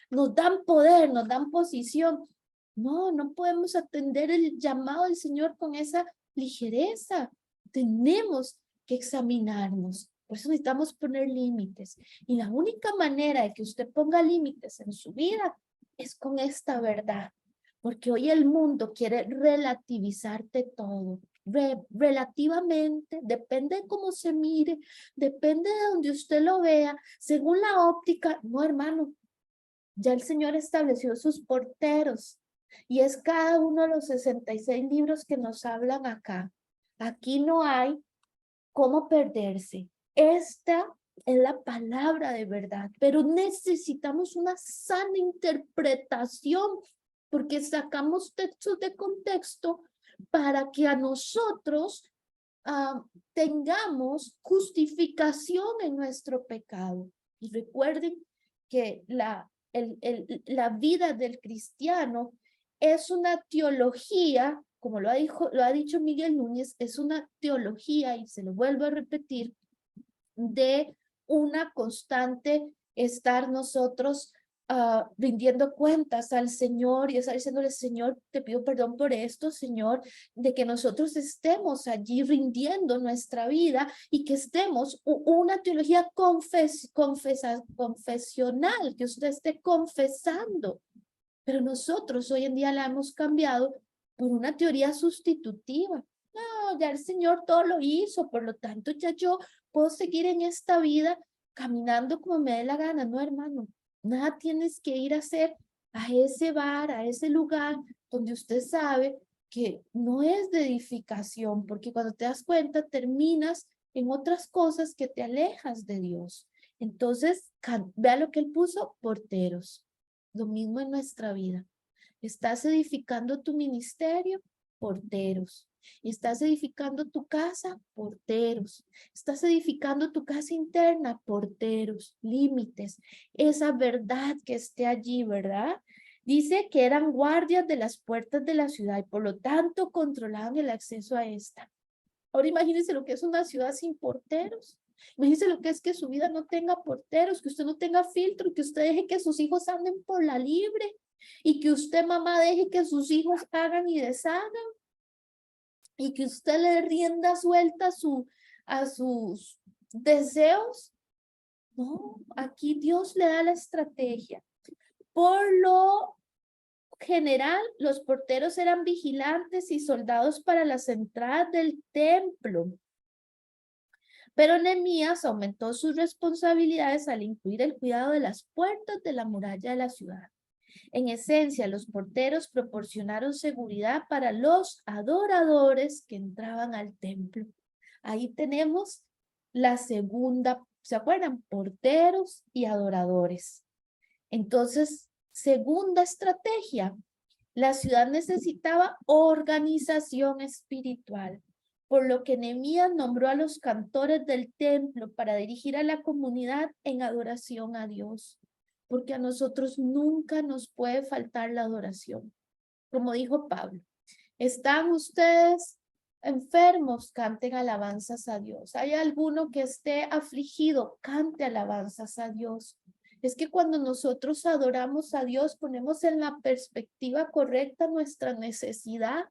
nos dan poder, nos dan posición. No, no podemos atender el llamado del Señor con esa ligereza. Tenemos que examinarnos. Por eso necesitamos poner límites. Y la única manera de que usted ponga límites en su vida es con esta verdad. Porque hoy el mundo quiere relativizarte todo. Relativamente, depende de cómo se mire, depende de donde usted lo vea, según la óptica. No, hermano, ya el Señor estableció sus porteros y es cada uno de los 66 libros que nos hablan acá. Aquí no hay cómo perderse. Esta es la palabra de verdad, pero necesitamos una sana interpretación porque sacamos textos de contexto para que a nosotros tengamos justificación en nuestro pecado. Y recuerden que la vida del cristiano es una teología, como lo ha dicho Miguel Núñez, es una teología, y se lo vuelvo a repetir, de una constante estar nosotros rindiendo cuentas al Señor y estar diciéndole, Señor, te pido perdón por esto, Señor, de que nosotros estemos allí rindiendo nuestra vida y que estemos una teología confesional, que usted esté confesando. Pero nosotros hoy en día la hemos cambiado por una teoría sustitutiva. No, ya el Señor todo lo hizo, por lo tanto ya yo puedo seguir en esta vida caminando como me dé la gana. No, hermano, nada tienes que ir a hacer a ese bar, a ese lugar donde usted sabe que no es de edificación, porque cuando te das cuenta terminas en otras cosas que te alejas de Dios. Entonces, vea lo que él puso, porteros. Lo mismo en nuestra vida. ¿Estás edificando tu ministerio? Porteros. ¿Estás edificando tu casa? Porteros. ¿Estás edificando tu casa interna? Porteros. Límites. Esa verdad que esté allí, ¿verdad? Dice que eran guardias de las puertas de la ciudad y por lo tanto controlaban el acceso a esta. Ahora imagínense lo que es una ciudad sin porteros. Imagínense lo que es que su vida no tenga porteros, que usted no tenga filtro, que usted deje que sus hijos anden por la libre y que usted, mamá, deje que sus hijos hagan y deshagan y que usted le rienda suelta a sus deseos. No, aquí Dios le da la estrategia. Por lo general, los porteros eran vigilantes y soldados para las entradas del templo. Pero Nehemías aumentó sus responsabilidades al incluir el cuidado de las puertas de la muralla de la ciudad. En esencia, los porteros proporcionaron seguridad para los adoradores que entraban al templo. Ahí tenemos la segunda, ¿se acuerdan? Porteros y adoradores. Entonces, segunda estrategia, la ciudad necesitaba organización espiritual, por lo que Nehemías nombró a los cantores del templo para dirigir a la comunidad en adoración a Dios, porque a nosotros nunca nos puede faltar la adoración. Como dijo Pablo, ¿están ustedes enfermos? Canten alabanzas a Dios. ¿Hay alguno que esté afligido? Cante alabanzas a Dios. Es que cuando nosotros adoramos a Dios, ponemos en la perspectiva correcta nuestra necesidad,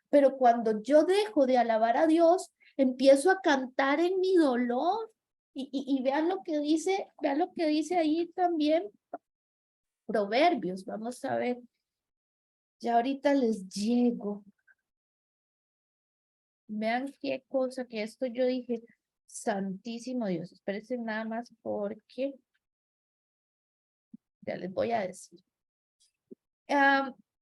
pero cuando yo dejo de alabar a Dios, empiezo a cantar en mi dolor. Y vean lo que dice ahí también Proverbios. Vamos a ver, ya ahorita les llego. Vean qué cosa que esto yo dije, santísimo Dios, espérense nada más porque ya les voy a decir.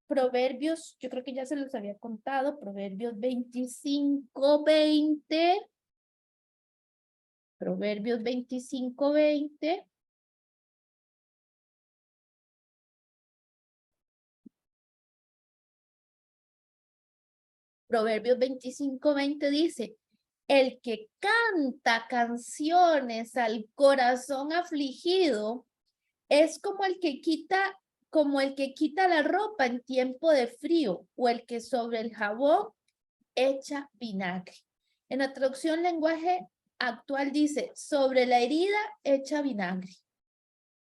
Proverbios, yo creo que ya se los había contado, Proverbios 25:20. Proverbios 25:20. Proverbios 25:20 dice, el que canta canciones al corazón afligido es como el que quita la ropa en tiempo de frío o el que sobre el jabón echa vinagre. En la traducción lenguaje actual dice, sobre la herida echa vinagre.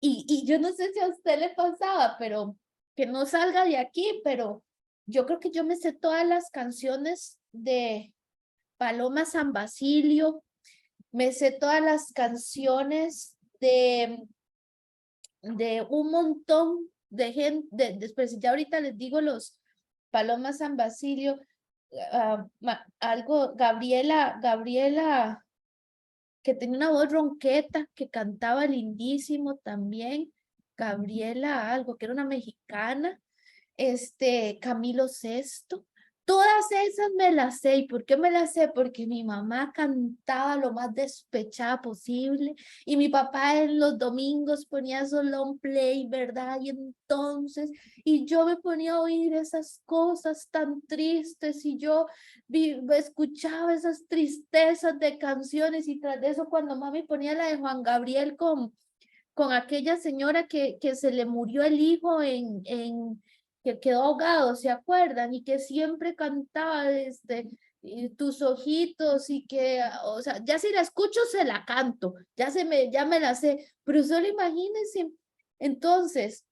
Y yo no sé si a usted le pasaba, pero que no salga de aquí, pero yo creo que yo me sé todas las canciones de Paloma San Basilio, me sé todas las canciones de un montón de gente, después ya ahorita les digo los Paloma San Basilio, algo, Gabriela, que tenía una voz ronqueta, que cantaba lindísimo también, Gabriela algo, que era una mexicana, Camilo Sesto, todas esas me las sé. ¿Y por qué me las sé? Porque mi mamá cantaba lo más despechada posible y mi papá en los domingos ponía su long play, ¿verdad? Y yo me ponía a oír esas cosas tan tristes y yo escuchaba esas tristezas de canciones y tras de eso cuando mami ponía la de Juan Gabriel con aquella señora que se le murió el hijo que quedó ahogado, ¿se acuerdan? Y que siempre cantaba tus ojitos y que, o sea, ya si la escucho se la canto, ya me la sé, pero solo imagínense, entonces,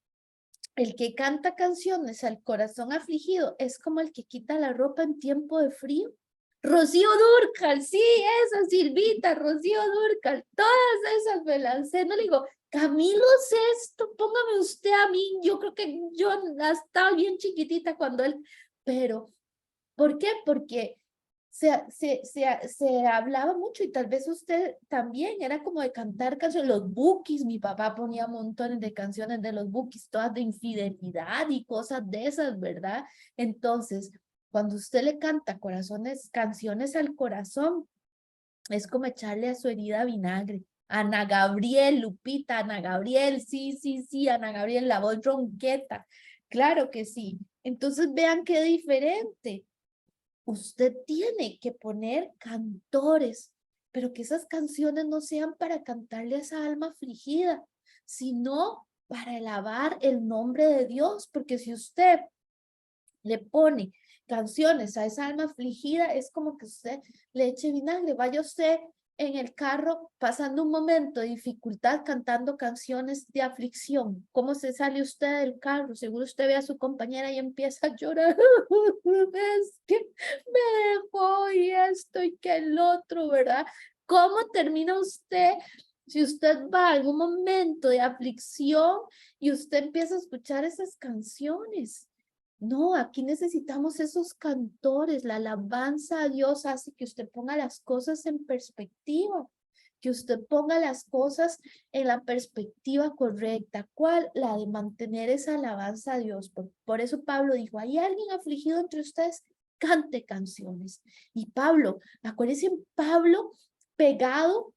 el que canta canciones al corazón afligido es como el que quita la ropa en tiempo de frío. Rocío Dúrcal, sí, esa Silvita, Rocío Dúrcal, todas esas me las sé. No le digo, Camilo Sesto, póngame usted a mí. Yo creo que yo estaba bien chiquitita cuando él, pero ¿por qué? Porque se hablaba mucho y tal vez usted también, era como de cantar canciones, los Bukis, mi papá ponía montones de canciones de los Bukis, todas de infidelidad y cosas de esas, ¿verdad? Entonces, cuando usted le canta canciones al corazón, es como echarle a su herida vinagre. Ana Gabriel, Lupita, Ana Gabriel, sí, sí, sí, Ana Gabriel, la voz ronqueta, claro que sí. Entonces vean qué diferente. Usted tiene que poner cantores, pero que esas canciones no sean para cantarle a esa alma afligida, sino para alabar el nombre de Dios, porque si usted le pone canciones a esa alma afligida, es como que usted le eche vinagre. Vaya usted en el carro pasando un momento de dificultad cantando canciones de aflicción. ¿Cómo se sale usted del carro? Seguro usted ve a su compañera y empieza a llorar. Es que me dejó y esto y que el otro, ¿verdad? ¿Cómo termina usted? Si usted va a algún momento de aflicción y usted empieza a escuchar esas canciones. No, aquí necesitamos esos cantores. La alabanza a Dios hace que usted ponga las cosas en perspectiva, que usted ponga las cosas en la perspectiva correcta. ¿Cuál? La de mantener esa alabanza a Dios. Por eso Pablo dijo, ¿hay alguien afligido entre ustedes? Cante canciones. Y Pablo, acuérdense, Pablo pegado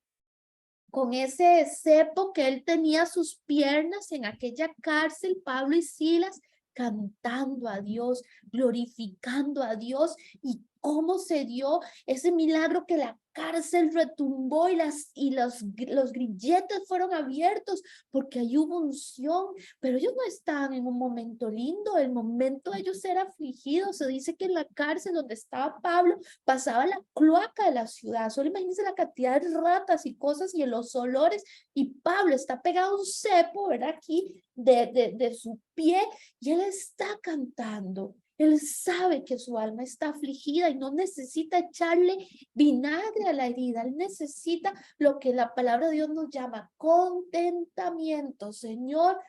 con ese cepo que él tenía a sus piernas en aquella cárcel, Pablo y Silas cantando a Dios, glorificando a Dios, y cómo se dio ese milagro que la cárcel retumbó y los grilletes fueron abiertos porque ahí hubo unción, pero ellos no estaban en un momento lindo, el momento de ellos ser afligidos. Se dice que en la cárcel donde estaba Pablo pasaba la cloaca de la ciudad. Solo imagínense la cantidad de ratas y cosas y los olores. Y Pablo está pegado a un cepo, ¿verdad? Aquí de su pie, y él está cantando. Él sabe que su alma está afligida y no necesita echarle vinagre a la herida. Él necesita lo que la palabra de Dios nos llama contentamiento. Señor,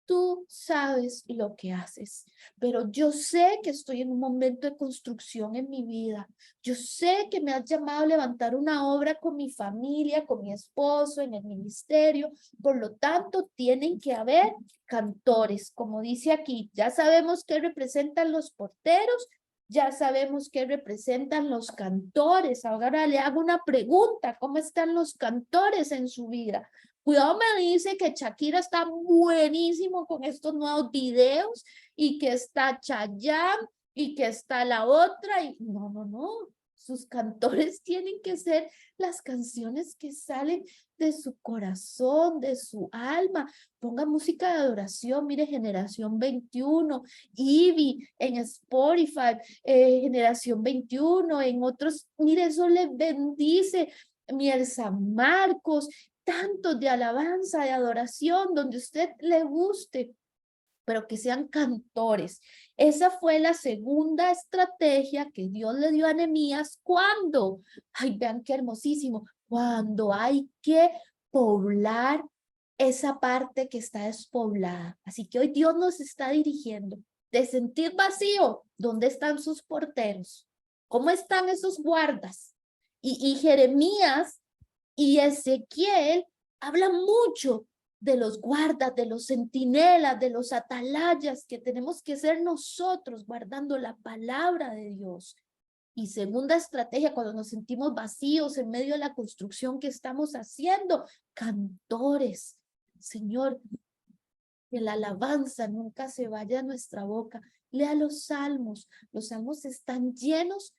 tú sabes lo que haces, pero yo sé que estoy en un momento de construcción en mi vida. Yo sé que me has llamado a levantar una obra con mi familia, con mi esposo, en el ministerio. Por lo tanto, tienen que haber cantores, como dice aquí. Ya sabemos qué representan los porteros, ya sabemos qué representan los cantores. Ahora le hago una pregunta: ¿cómo están los cantores en su vida? Cuidado, me dice que Shakira está buenísimo con estos nuevos videos y que está Chayanne y que está la otra. Y no, no, no. Sus cantores tienen que ser las canciones que salen de su corazón, de su alma. Ponga música de adoración. Mire, Generación 21, Ivy en Spotify, Generación 21 en otros. Mire, eso le bendice. Miel San Marcos, tantos de alabanza, de adoración, donde usted le guste, pero que sean cantores. Esa fue la segunda estrategia que Dios le dio a Nehemías. ¿Cuándo? Ay, vean qué hermosísimo. Cuando hay que poblar esa parte que está despoblada. Así que hoy Dios nos está dirigiendo. De sentir vacío, ¿dónde están sus porteros? ¿Cómo están esos guardas? Y Jeremías y Ezequiel habla mucho de los guardas, de los centinelas, de los atalayas que tenemos que ser nosotros guardando la palabra de Dios. Y segunda estrategia, cuando nos sentimos vacíos en medio de la construcción que estamos haciendo, cantores. Señor, que la alabanza nunca se vaya a nuestra boca. Lea los salmos están llenos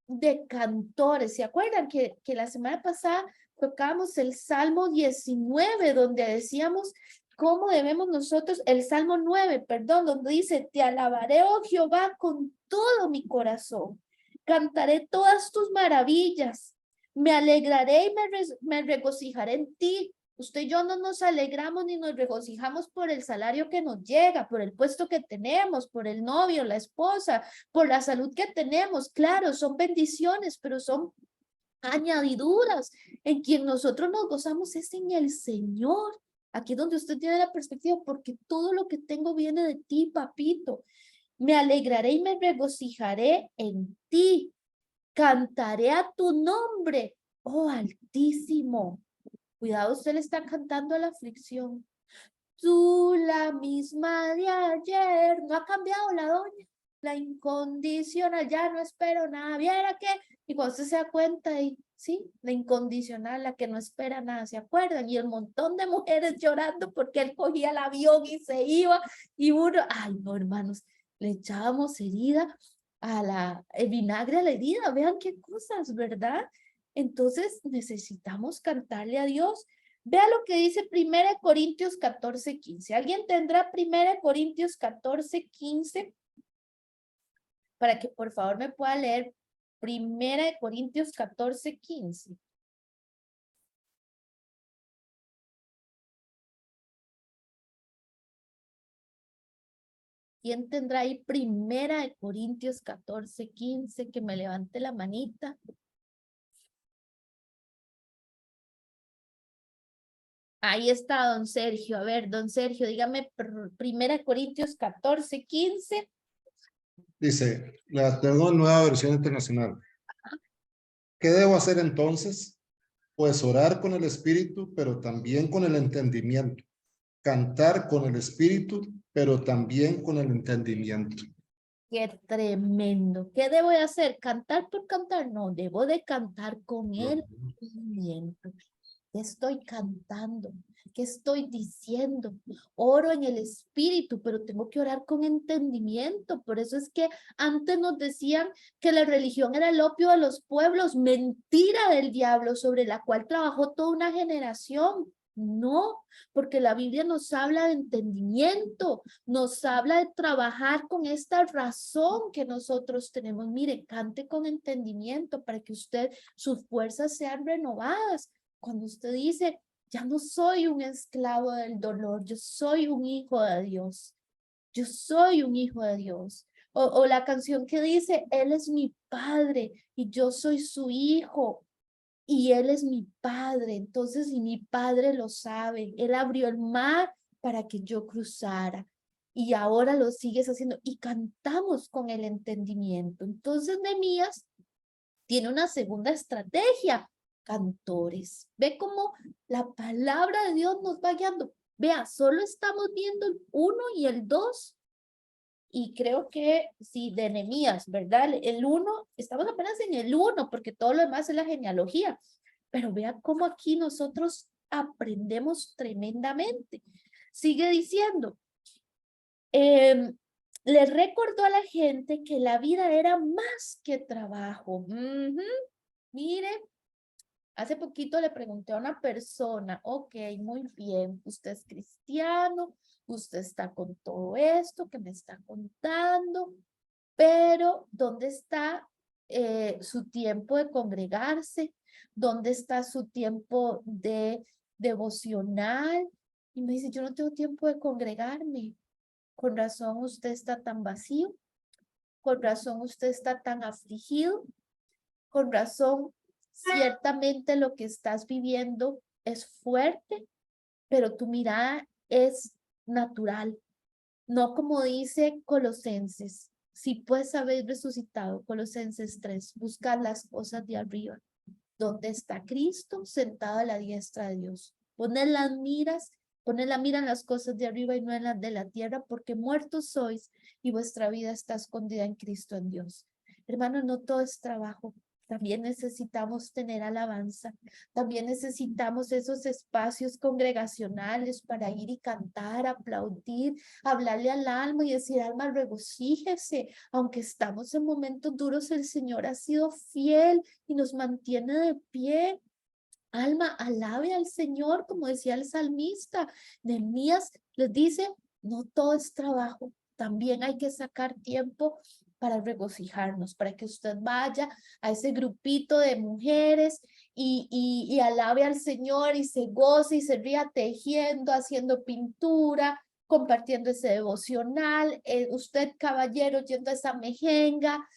de cantores. ¿Se acuerdan que la semana pasada tocamos el Salmo 19, donde decíamos cómo debemos nosotros, el Salmo 9, perdón, donde dice, te alabaré, oh Jehová, con todo mi corazón, cantaré todas tus maravillas, me alegraré y me regocijaré en ti. Usted y yo no nos alegramos ni nos regocijamos por el salario que nos llega, por el puesto que tenemos, por el novio, la esposa, por la salud que tenemos. Claro, son bendiciones, pero son añadiduras. En quien nosotros nos gozamos es en el Señor. Aquí es donde usted tiene la perspectiva, porque todo lo que tengo viene de ti, papito. Me alegraré y me regocijaré en ti. Cantaré a tu nombre, oh Altísimo. Cuidado, usted le está cantando a la aflicción. Tú la misma de ayer, no ha cambiado la doña, la incondicional, ya no espero nada, viera que, y cuando usted se da cuenta, y sí, la incondicional, la que no espera nada, ¿se acuerdan? Y el montón de mujeres llorando porque él cogía el avión y se iba, y uno, ay no hermanos, le echábamos herida vinagre a la herida, vean qué cosas, ¿verdad? Entonces necesitamos cantarle a Dios. Vea lo que dice 1 Corintios 14:15. ¿Alguien tendrá 1 Corintios 14:15? Para que por favor me pueda leer 1 Corintios 14:15. ¿Quién tendrá ahí 1 Corintios 14:15? Que me levante la manita. Ahí está don Sergio. A ver, don Sergio, dígame 1 Corintios 14:15. Dice, la tengo en nueva versión internacional. ¿Qué debo hacer entonces? Pues orar con el espíritu, pero también con el entendimiento. Cantar con el espíritu, pero también con el entendimiento. Qué tremendo. ¿Qué debo de hacer? ¿Cantar por cantar? No, debo de cantar con el entendimiento. ¿Qué estoy cantando? ¿Qué estoy diciendo? Oro en el espíritu, pero tengo que orar con entendimiento. Por eso es que antes nos decían que la religión era el opio de los pueblos, mentira del diablo sobre la cual trabajó toda una generación. No, porque la Biblia nos habla de entendimiento, nos habla de trabajar con esta razón que nosotros tenemos. Mire, cante con entendimiento para que sus fuerzas sean renovadas. Cuando usted dice, ya no soy un esclavo del dolor, yo soy un hijo de Dios. Yo soy un hijo de Dios. O la canción que dice, Él es mi padre y yo soy su hijo y Él es mi padre. Entonces, y mi padre lo sabe. Él abrió el mar para que yo cruzara. Y ahora lo sigues haciendo y cantamos con el entendimiento. Entonces, Nehemías tiene una segunda estrategia, cantores. Ve cómo la palabra de Dios nos va guiando. Vea, solo estamos viendo el 1 y el 2 y creo que sí, de Nehemías, ¿verdad? El 1, estamos apenas en el 1 porque todo lo demás es la genealogía, pero vea cómo aquí nosotros aprendemos tremendamente. Sigue diciendo, le recordó a la gente que la vida era más que trabajo. Mire, hace poquito le pregunté a una persona, ok, muy bien, usted es cristiano, usted está con todo esto que me está contando, pero ¿dónde está su tiempo de congregarse? ¿Dónde está su tiempo de devocional? Y me dice, yo no tengo tiempo de congregarme. Con razón usted está tan vacío, con razón usted está tan afligido, con razón ciertamente lo que estás viviendo es fuerte, pero tu mirada es natural, no como dice Colosenses. Si pues habéis resucitado, Colosenses 3, buscad las cosas de arriba, donde está Cristo sentado a la diestra de Dios. Poned la mira en las cosas de arriba y no en las de la tierra, porque muertos sois y vuestra vida está escondida en Cristo en Dios. Hermanos, no todo es trabajo. También necesitamos tener alabanza. También necesitamos esos espacios congregacionales para ir y cantar, aplaudir, hablarle al alma y decir, alma, regocíjese. Aunque estamos en momentos duros, el Señor ha sido fiel y nos mantiene de pie. Alma, alabe al Señor, como decía el salmista. Nehemías les dice, no todo es trabajo, también hay que sacar tiempo para regocijarnos, para que usted vaya a ese grupito de mujeres y alabe al Señor y se goce y se ría tejiendo, haciendo pintura, compartiendo ese devocional, usted caballero yendo a esa mejenga,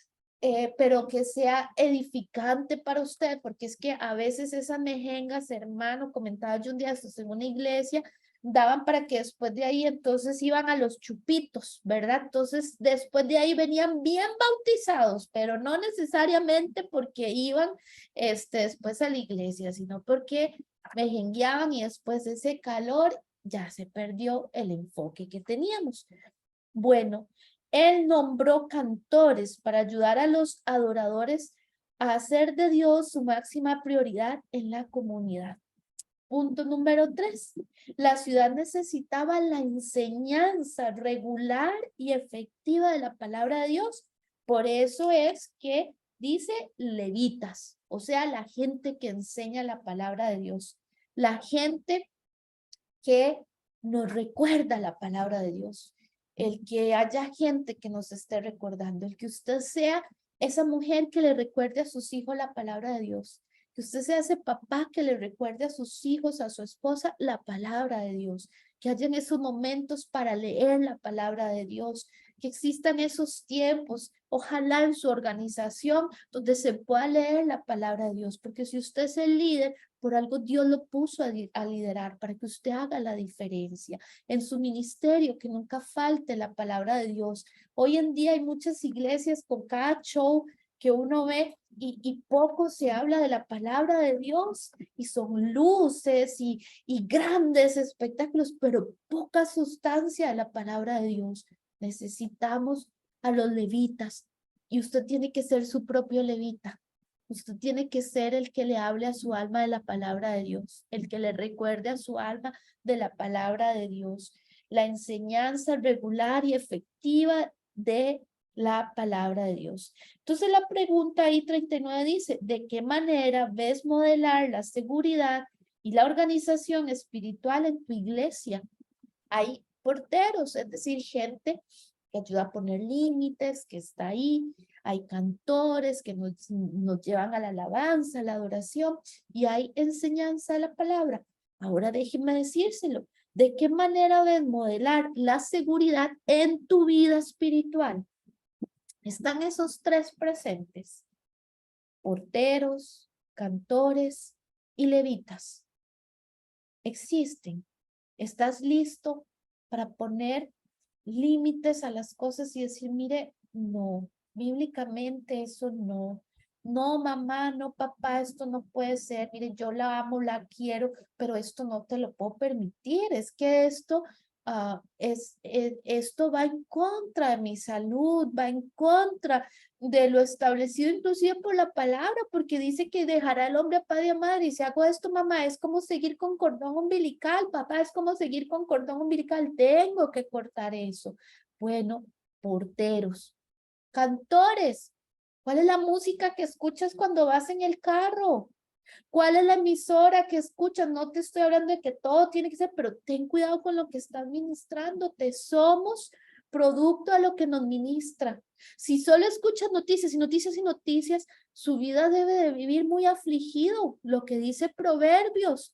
pero que sea edificante para usted, porque es que a veces esas mejengas, hermano, comentaba yo un día esto en una iglesia, daban para que después de ahí entonces iban a los chupitos, ¿verdad? Entonces después de ahí venían bien bautizados, pero no necesariamente porque iban después a la iglesia, sino porque mejengueaban y después de ese calor ya se perdió el enfoque que teníamos. Bueno, él nombró cantores para ayudar a los adoradores a hacer de Dios su máxima prioridad en la comunidad. Punto número 3. La ciudad necesitaba la enseñanza regular y efectiva de la palabra de Dios. Por eso es que dice levitas, o sea, la gente que enseña la palabra de Dios, la gente que nos recuerda la palabra de Dios, el que haya gente que nos esté recordando, el que usted sea esa mujer que le recuerde a sus hijos la palabra de Dios, que usted sea ese papá que le recuerde a sus hijos, a su esposa, la palabra de Dios, que hayan esos momentos para leer la palabra de Dios, que existan esos tiempos, ojalá en su organización, donde se pueda leer la palabra de Dios, porque si usted es el líder, por algo Dios lo puso a liderar, para que usted haga la diferencia. En su ministerio, que nunca falte la palabra de Dios. Hoy en día hay muchas iglesias con cada show que uno ve y poco se habla de la palabra de Dios y son luces y grandes espectáculos, pero poca sustancia de la palabra de Dios. Necesitamos a los levitas y usted tiene que ser su propio levita. Usted tiene que ser el que le hable a su alma de la palabra de Dios, el que le recuerde a su alma de la palabra de Dios, la enseñanza regular y efectiva de la palabra de Dios. Entonces la pregunta ahí 39 dice, ¿de qué manera ves modelar la seguridad y la organización espiritual en tu iglesia? Hay porteros, es decir, gente que ayuda a poner límites, que está ahí. Hay cantores que nos llevan a la alabanza, a la adoración, y hay enseñanza de la palabra. Ahora déjenme decírselo. ¿De qué manera ves modelar la seguridad en tu vida espiritual? Están esos tres presentes: porteros, cantores y levitas. Existen. ¿Estás listo para poner límites a las cosas y decir, mire, no, bíblicamente eso no, no mamá, no papá, esto no puede ser, mire, yo la amo, la quiero, pero esto no te lo puedo permitir, es que esto esto va en contra de mi salud, va en contra de lo establecido inclusive por la palabra, porque dice que dejará el hombre a padre y a madre, y si hago esto, mamá, es como seguir con cordón umbilical, papá, es como seguir con cordón umbilical, tengo que cortar eso. Bueno, porteros, cantores, ¿cuál es la música que escuchas cuando vas en el carro? ¿Cuál es la emisora que escuchas? No te estoy hablando de que todo tiene que ser, pero ten cuidado con lo que estás ministrando. Te somos producto de lo que nos ministra. Si solo escuchas noticias y noticias y noticias, su vida debe de vivir muy afligido, lo que dice Proverbios.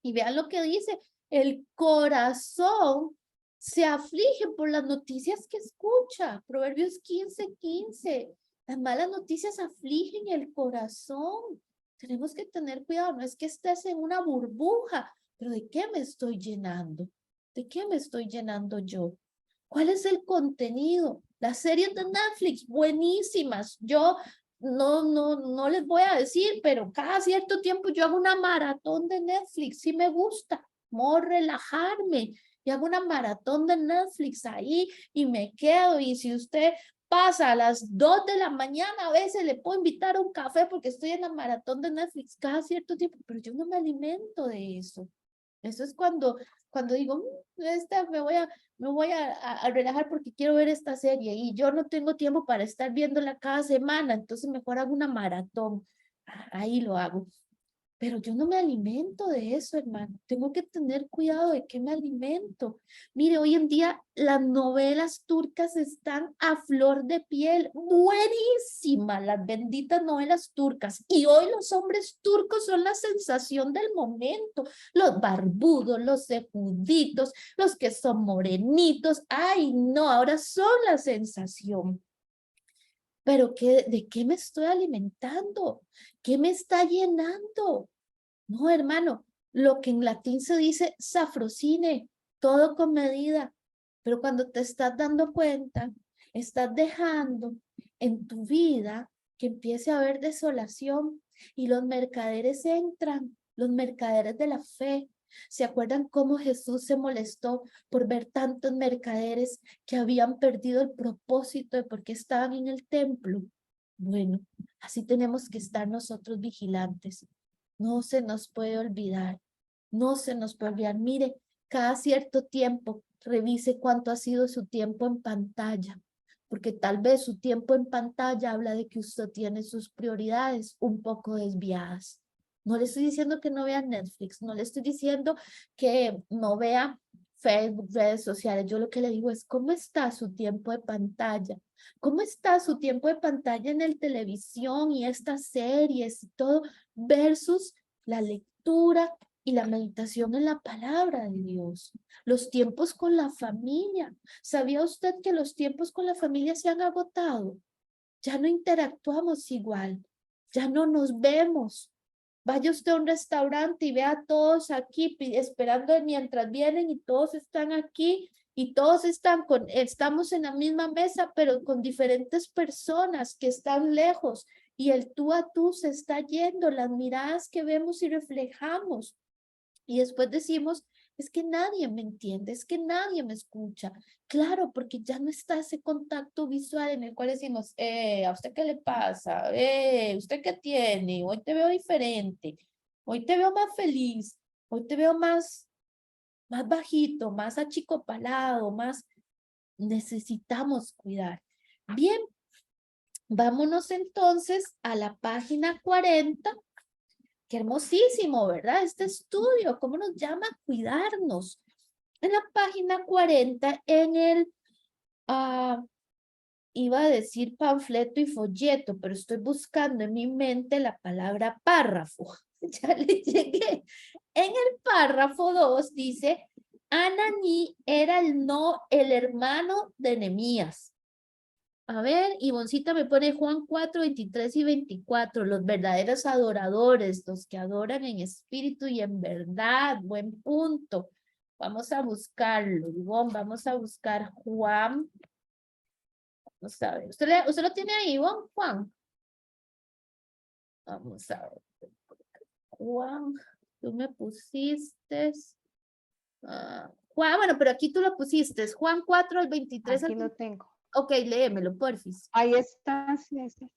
Y vean lo que dice, el corazón se aflige por las noticias que escucha. Proverbios 15:15. Las malas noticias afligen el corazón. Tenemos que tener cuidado, no es que estés en una burbuja, pero ¿de qué me estoy llenando? ¿De qué me estoy llenando yo? ¿Cuál es el contenido? Las series de Netflix, buenísimas. Yo no les voy a decir, pero cada cierto tiempo yo hago una maratón de Netflix, sí me gusta, voy a relajarme y hago una maratón de Netflix ahí y me quedo. Y si usted pasa a las 2 de la mañana, a veces le puedo invitar a un café porque estoy en la maratón de Netflix cada cierto tiempo, pero yo no me alimento de eso. Eso es cuando digo, me voy a relajar porque quiero ver esta serie y yo no tengo tiempo para estar viéndola cada semana, entonces mejor hago una maratón. Ahí lo hago. Pero yo no me alimento de eso, hermano. Tengo que tener cuidado de qué me alimento. Mire, hoy en día las novelas turcas están a flor de piel. Buenísimas las benditas novelas turcas. Y hoy los hombres turcos son la sensación del momento. Los barbudos, los cejuditos, los que son morenitos. Ay, no, ahora son la sensación. Pero ¿de qué me estoy alimentando? ¿Qué me está llenando? No, hermano, lo que en latín se dice safrosine, todo con medida. Pero cuando te estás dando cuenta, estás dejando en tu vida que empiece a haber desolación y los mercaderes entran, los mercaderes de la fe. ¿Se acuerdan cómo Jesús se molestó por ver tantos mercaderes que habían perdido el propósito de por qué estaban en el templo? Bueno, así tenemos que estar nosotros vigilantes. No se nos puede olvidar, no se nos puede olvidar. Mire, cada cierto tiempo, revise cuánto ha sido su tiempo en pantalla, porque tal vez su tiempo en pantalla habla de que usted tiene sus prioridades un poco desviadas. No le estoy diciendo que no vea Netflix, no le estoy diciendo que no vea Facebook, redes sociales. Yo lo que le digo es, ¿cómo está su tiempo de pantalla? ¿Cómo está su tiempo de pantalla en el televisión y estas series y todo versus la lectura y la meditación en la palabra de Dios? Los tiempos con la familia. ¿Sabía usted que los tiempos con la familia se han agotado? Ya no interactuamos igual, ya no nos vemos. Vaya usted a un restaurante y vea a todos aquí esperando mientras vienen y todos están aquí y todos estamos en la misma mesa, pero con diferentes personas que están lejos y el tú a tú se está yendo, las miradas que vemos y reflejamos. Y después decimos, es que nadie me entiende, es que nadie me escucha. Claro, porque ya no está ese contacto visual en el cual decimos, ¿a usted qué le pasa? ¿Usted qué tiene? Hoy te veo diferente, hoy te veo más feliz, hoy te veo más bajito, más achicopalado, más... Necesitamos cuidar. Bien, vámonos entonces a la página 40. Qué hermosísimo, ¿verdad? Este estudio, ¿cómo nos llama a cuidarnos? En la página 40, en el, iba a decir panfleto y folleto, pero estoy buscando en mi mente la palabra párrafo. Ya le llegué. En el párrafo 2 dice, Ananí era el hermano de Nehemías. A ver, Ivoncita me pone Juan 4, 23 y 24, los verdaderos adoradores, los que adoran en espíritu y en verdad, buen punto. Vamos a buscarlo, Ivonne, vamos a buscar Juan. Vamos a ver, ¿usted lo tiene ahí, Ivonne? Juan. Vamos a ver. Juan, tú me pusiste. Juan, bueno, pero aquí tú lo pusiste, Juan 4, el 23 Aquí al... lo tengo. Ok, léemelo, porfis. Ahí está. Sí, sí.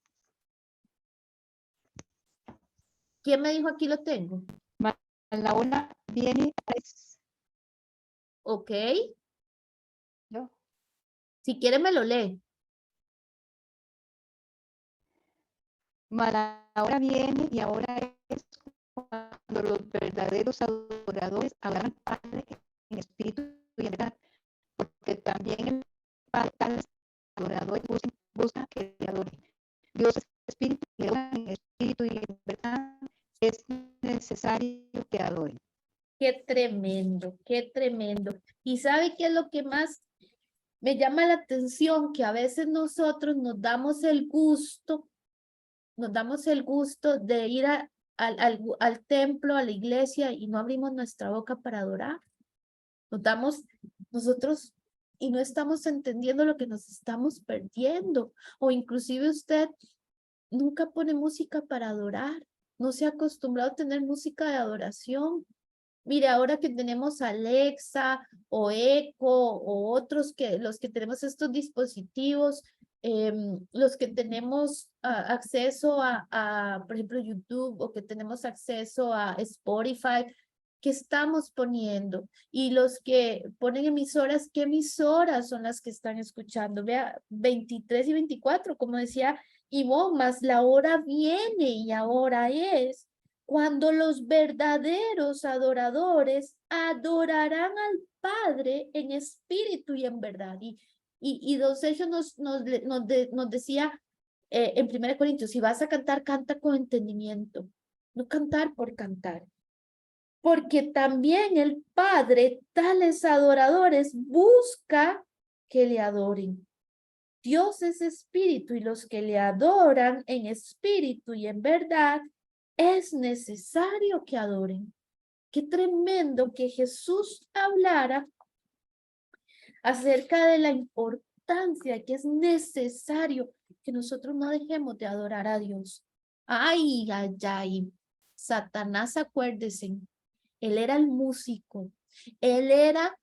¿Quién me dijo aquí lo tengo? La hora viene. Ok. ¿No? Si quiere me lo lee. La hora viene y ahora es cuando los verdaderos adoradores adoran al Padre en espíritu y en verdad, porque también el Padre tales adoradores busca que le adoren. Dios es espíritu y adoran en espíritu y en verdad, es necesario que adoren. Qué tremendo, qué tremendo. ¿Y sabe qué es lo que más me llama la atención? Que a veces nosotros nos damos el gusto de ir al templo, a la iglesia y no abrimos nuestra boca para adorar. Nos damos nosotros y no estamos entendiendo lo que nos estamos perdiendo. O inclusive usted nunca pone música para adorar. No se ha acostumbrado a tener música de adoración. Mire, ahora que tenemos Alexa o Echo o otros los que tenemos estos dispositivos, los que tenemos acceso por ejemplo, YouTube o que tenemos acceso a Spotify, ¿qué estamos poniendo? Y los que ponen emisoras, ¿qué emisoras son las que están escuchando? Vea, 23 y 24, como decía Ivonne, más la hora viene y ahora es cuando los verdaderos adoradores adorarán al Padre en espíritu y en verdad. Y Don Sergio nos decía en 1 Corintios, si vas a cantar, canta con entendimiento, no cantar por cantar. Porque también el Padre, tales adoradores, busca que le adoren. Dios es espíritu y los que le adoran en espíritu y en verdad, es necesario que adoren. Qué tremendo que Jesús hablara acerca de la importancia que es necesario que nosotros no dejemos de adorar a Dios. Ay, ay, ay. Satanás, acuérdese, él era el músico, él era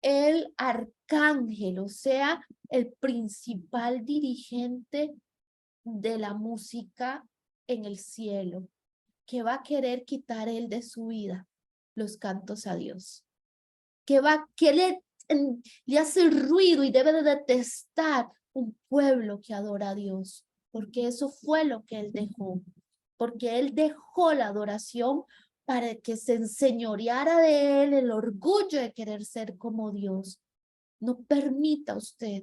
el arcángel, o sea, el principal dirigente de la música en el cielo, que va a querer quitar él de su vida los cantos a Dios, que le hace ruido y debe de detestar un pueblo que adora a Dios, porque eso fue lo que él dejó, porque él dejó la adoración para que se enseñoreara de él el orgullo de querer ser como Dios. No permita usted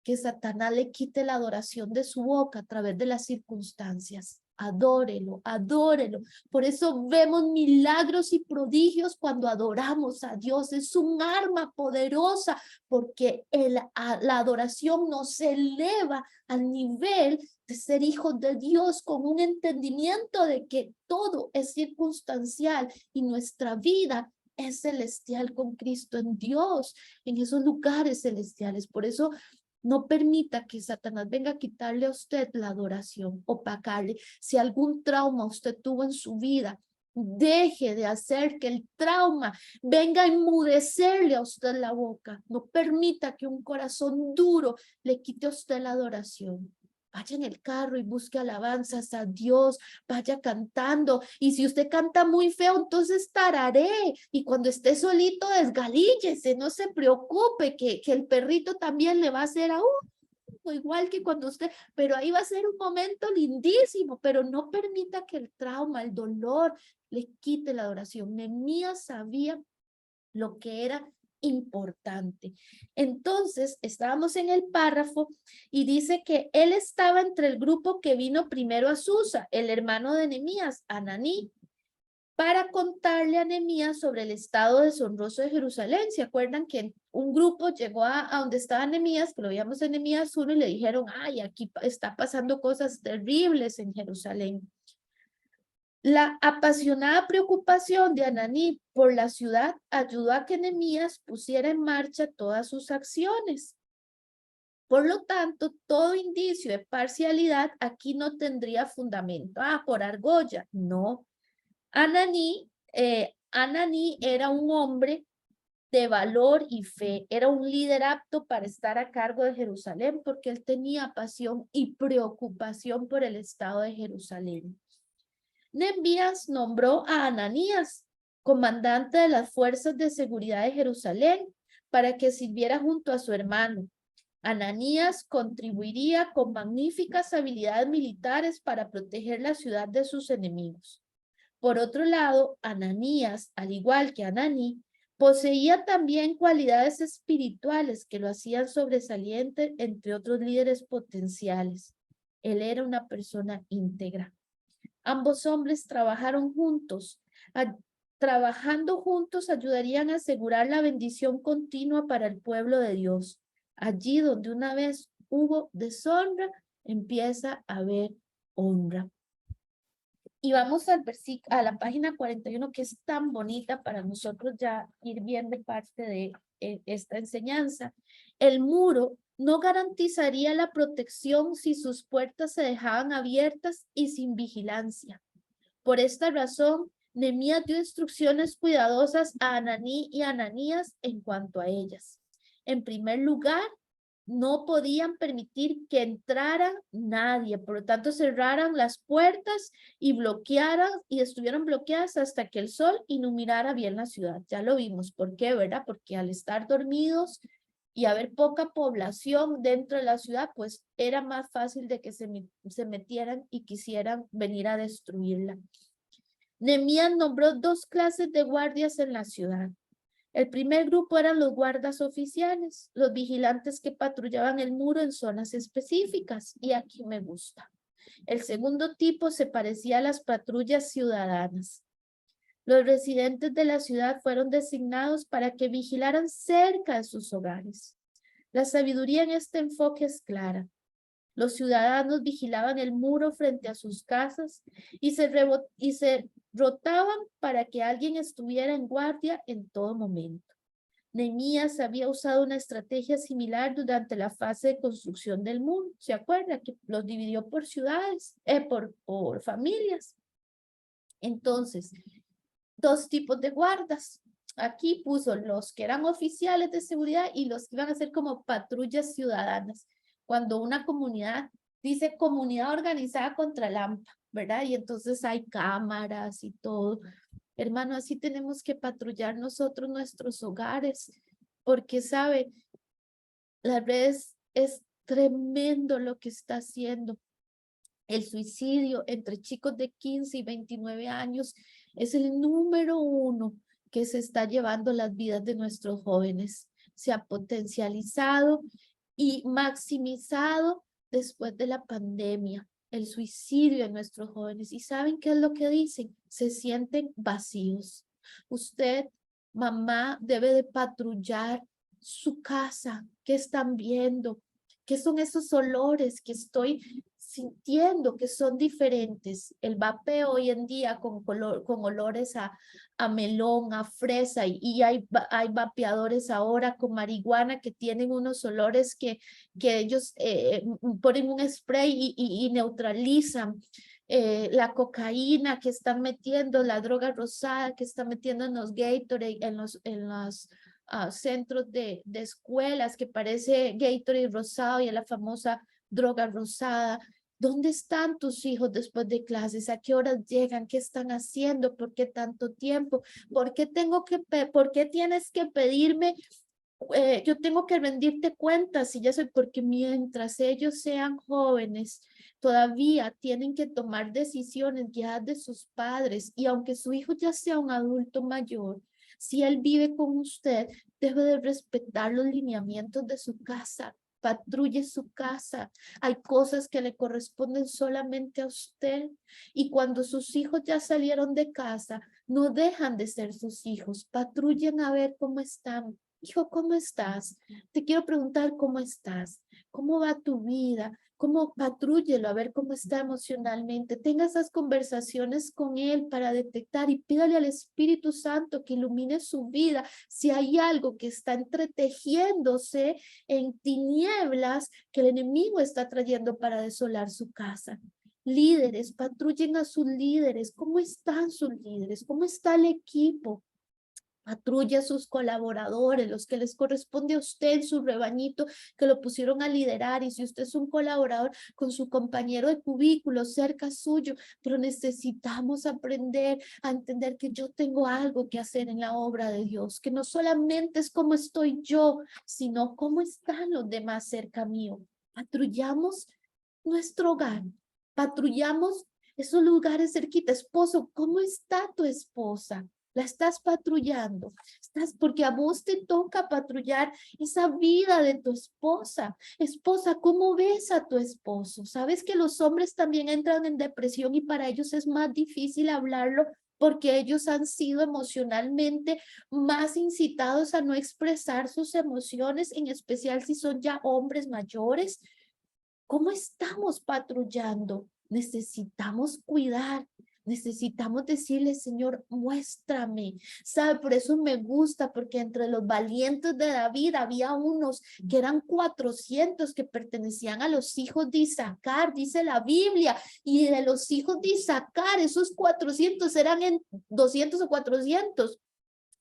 que Satanás le quite la adoración de su boca a través de las circunstancias. Adórelo, adórelo. Por eso vemos milagros y prodigios cuando adoramos a Dios. Es un arma poderosa porque la adoración nos eleva al nivel de ser hijos de Dios con un entendimiento de que todo es circunstancial y nuestra vida es celestial con Cristo en Dios, en esos lugares celestiales. Por eso no permita que Satanás venga a quitarle a usted la adoración, opacarle. Si algún trauma usted tuvo en su vida, deje de hacer que el trauma venga a enmudecerle a usted la boca. No permita que un corazón duro le quite a usted la adoración. Vaya en el carro y busque alabanzas a Dios, vaya cantando. Y si usted canta muy feo, entonces tararé. Y cuando esté solito, desgalíllese, no se preocupe, que el perrito también le va a hacer igual que cuando usted, pero ahí va a ser un momento lindísimo, pero no permita que el trauma, el dolor, le quite la adoración. Nehemías sabía lo que era importante. Entonces, estábamos en el párrafo y dice que él estaba entre el grupo que vino primero a Susa, el hermano de Nehemías, Ananí, para contarle a Nehemías sobre el estado deshonroso de Jerusalén. ¿Se acuerdan que un grupo llegó a donde estaba Nehemías, que lo veíamos en Nehemías 1, y le dijeron, ay, aquí está pasando cosas terribles en Jerusalén? La apasionada preocupación de Ananí por la ciudad ayudó a que Nehemías pusiera en marcha todas sus acciones. Por lo tanto, todo indicio de parcialidad aquí no tendría fundamento. Por argolla. No. Ananí era un hombre de valor y fe. Era un líder apto para estar a cargo de Jerusalén porque él tenía pasión y preocupación por el estado de Jerusalén. Nehemías nombró a Ananías comandante de las fuerzas de seguridad de Jerusalén para que sirviera junto a su hermano. Ananías contribuiría con magníficas habilidades militares para proteger la ciudad de sus enemigos. Por otro lado, Ananías, al igual que Ananí, poseía también cualidades espirituales que lo hacían sobresaliente entre otros líderes potenciales. Él era una persona íntegra. Ambos hombres trabajaron juntos. Trabajando juntos ayudarían a asegurar la bendición continua para el pueblo de Dios. Allí donde una vez hubo deshonra, empieza a haber honra. Y vamos al a la página 41, que es tan bonita para nosotros ya ir viendo parte de esta enseñanza. El muro no garantizaría la protección si sus puertas se dejaban abiertas y sin vigilancia. Por esta razón, Nehemías dio instrucciones cuidadosas a Ananí y Ananías en cuanto a ellas. En primer lugar, no podían permitir que entrara nadie, por lo tanto cerraran las puertas y estuvieron bloqueadas hasta que el sol iluminara bien la ciudad. Ya lo vimos, ¿por qué, verdad? Porque al estar dormidos y haber poca población dentro de la ciudad, pues era más fácil de que se metieran y quisieran venir a destruirla. Nehemías nombró 2 clases de guardias en la ciudad. El primer grupo eran los guardas oficiales, los vigilantes que patrullaban el muro en zonas específicas, y aquí me gusta. El segundo tipo se parecía a las patrullas ciudadanas. Los residentes de la ciudad fueron designados para que vigilaran cerca de sus hogares. La sabiduría en este enfoque es clara. Los ciudadanos vigilaban el muro frente a sus casas y se Rotaban para que alguien estuviera en guardia en todo momento. Nehemías había usado una estrategia similar durante la fase de construcción del muro. ¿Se acuerda? Que los dividió por ciudades, por familias. Entonces, dos tipos de guardas. Aquí puso los que eran oficiales de seguridad y los que iban a ser como patrullas ciudadanas. Cuando una comunidad dice comunidad organizada contra el AMPA, ¿verdad? Y entonces hay cámaras y todo. Hermano, así tenemos que patrullar nosotros nuestros hogares, porque sabe, las redes es tremendo lo que está haciendo. El suicidio entre chicos de 15 y 29 años es el número 1 que se está llevando las vidas de nuestros jóvenes. Se ha potencializado y maximizado después de la pandemia el suicidio de nuestros jóvenes. ¿Y saben qué es lo que dicen? Se sienten vacíos. Usted, mamá, debe de patrullar su casa. ¿Qué están viendo? ¿Qué son esos olores que estoy sintiendo que son diferentes? El vapeo hoy en día con olores a melón, a fresa, y hay vapeadores ahora con marihuana que tienen unos olores que ellos ponen un spray y neutralizan. La cocaína que están metiendo, la droga rosada que están metiendo en los Gatorade, en los centros de escuelas, que parece Gatorade rosado y es la famosa droga rosada. ¿Dónde están tus hijos después de clases? ¿A qué horas llegan? ¿Qué están haciendo? ¿Por qué tanto tiempo? ¿Por qué por qué tienes que pedirme? Yo tengo que rendirte cuentas y ya sé, porque mientras ellos sean jóvenes, todavía tienen que tomar decisiones guiadas de sus padres, y aunque su hijo ya sea un adulto mayor, si él vive con usted, debe de respetar los lineamientos de su casa. Patrulle su casa. Hay cosas que le corresponden solamente a usted. Y cuando sus hijos ya salieron de casa, no dejan de ser sus hijos. Patrullen a ver cómo están. Hijo, ¿cómo estás? Te quiero preguntar cómo estás. ¿Cómo va tu vida? ¿Cómo? Patrúllelo a ver cómo está emocionalmente? Tenga esas conversaciones con él para detectar, y pídale al Espíritu Santo que ilumine su vida. Si hay algo que está entretejiéndose en tinieblas que el enemigo está trayendo para desolar su casa. Líderes, patrullen a sus líderes. ¿Cómo están sus líderes? ¿Cómo está el equipo? Patrulla a sus colaboradores, los que les corresponde a usted en su rebañito, que lo pusieron a liderar. Y si usted es un colaborador, con su compañero de cubículo cerca suyo. Pero necesitamos aprender a entender que yo tengo algo que hacer en la obra de Dios, que no solamente es cómo estoy yo, sino cómo están los demás cerca mío. Patrullamos nuestro hogar, patrullamos esos lugares cerquita. Esposo, ¿cómo está tu esposa? La estás patrullando, porque a vos te toca patrullar esa vida de tu esposa. Esposa, ¿cómo ves a tu esposo? Sabes que los hombres también entran en depresión y para ellos es más difícil hablarlo, porque ellos han sido emocionalmente más incitados a no expresar sus emociones, en especial si son ya hombres mayores. ¿Cómo estamos patrullando? Necesitamos cuidar. Necesitamos decirle, Señor, muéstrame. ¿Sabe? Por eso me gusta, porque entre los valientes de David había unos que eran 400 que pertenecían a los hijos de Isaacar, dice la Biblia. Y de los hijos de Isaacar, esos 400 eran en 200 o 400.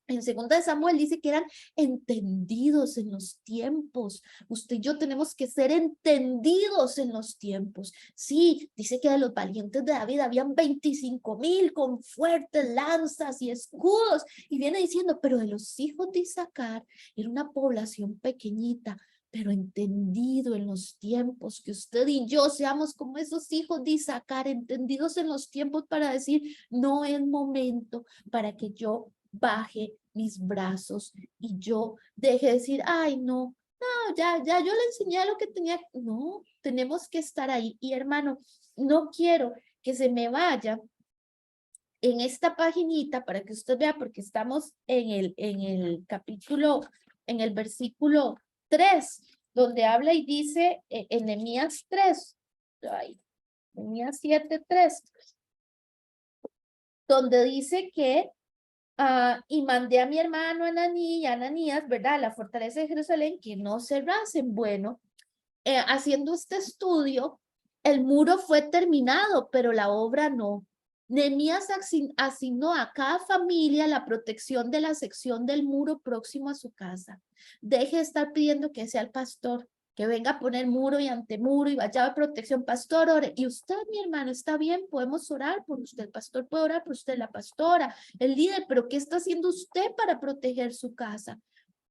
En 2 de Samuel dice que eran entendidos en los tiempos. Usted y yo tenemos que ser entendidos en los tiempos. Sí, dice que de los valientes de David habían 25,000 con fuertes lanzas y escudos. Y viene diciendo, pero de los hijos de Isaacar era una población pequeñita, pero entendido en los tiempos. Que usted y yo seamos como esos hijos de Isaacar, entendidos en los tiempos, para decir, no es momento para que yo baje mis brazos y yo deje de decir, ay, no, ya yo le enseñé lo que tenía. No, tenemos que estar ahí. Y hermano, no quiero que se me vaya en esta paginita para que usted vea, porque estamos en el capítulo, en el versículo 3, donde habla y dice en Nehemías 3, Nehemías 7:3. donde dice que y mandé a mi hermano Ananías, ¿verdad? A la fortaleza de Jerusalén, que no cerrasen. Bueno, haciendo este estudio, el muro fue terminado, pero la obra no. Nehemías asignó a cada familia la protección de la sección del muro próximo a su casa. Deje de estar pidiendo que sea el pastor, que venga a poner muro y antemuro y vaya a protección, pastor, ore. Y usted, mi hermano, está bien, podemos orar por usted, el pastor puede orar por usted, la pastora, el líder, pero ¿qué está haciendo usted para proteger su casa?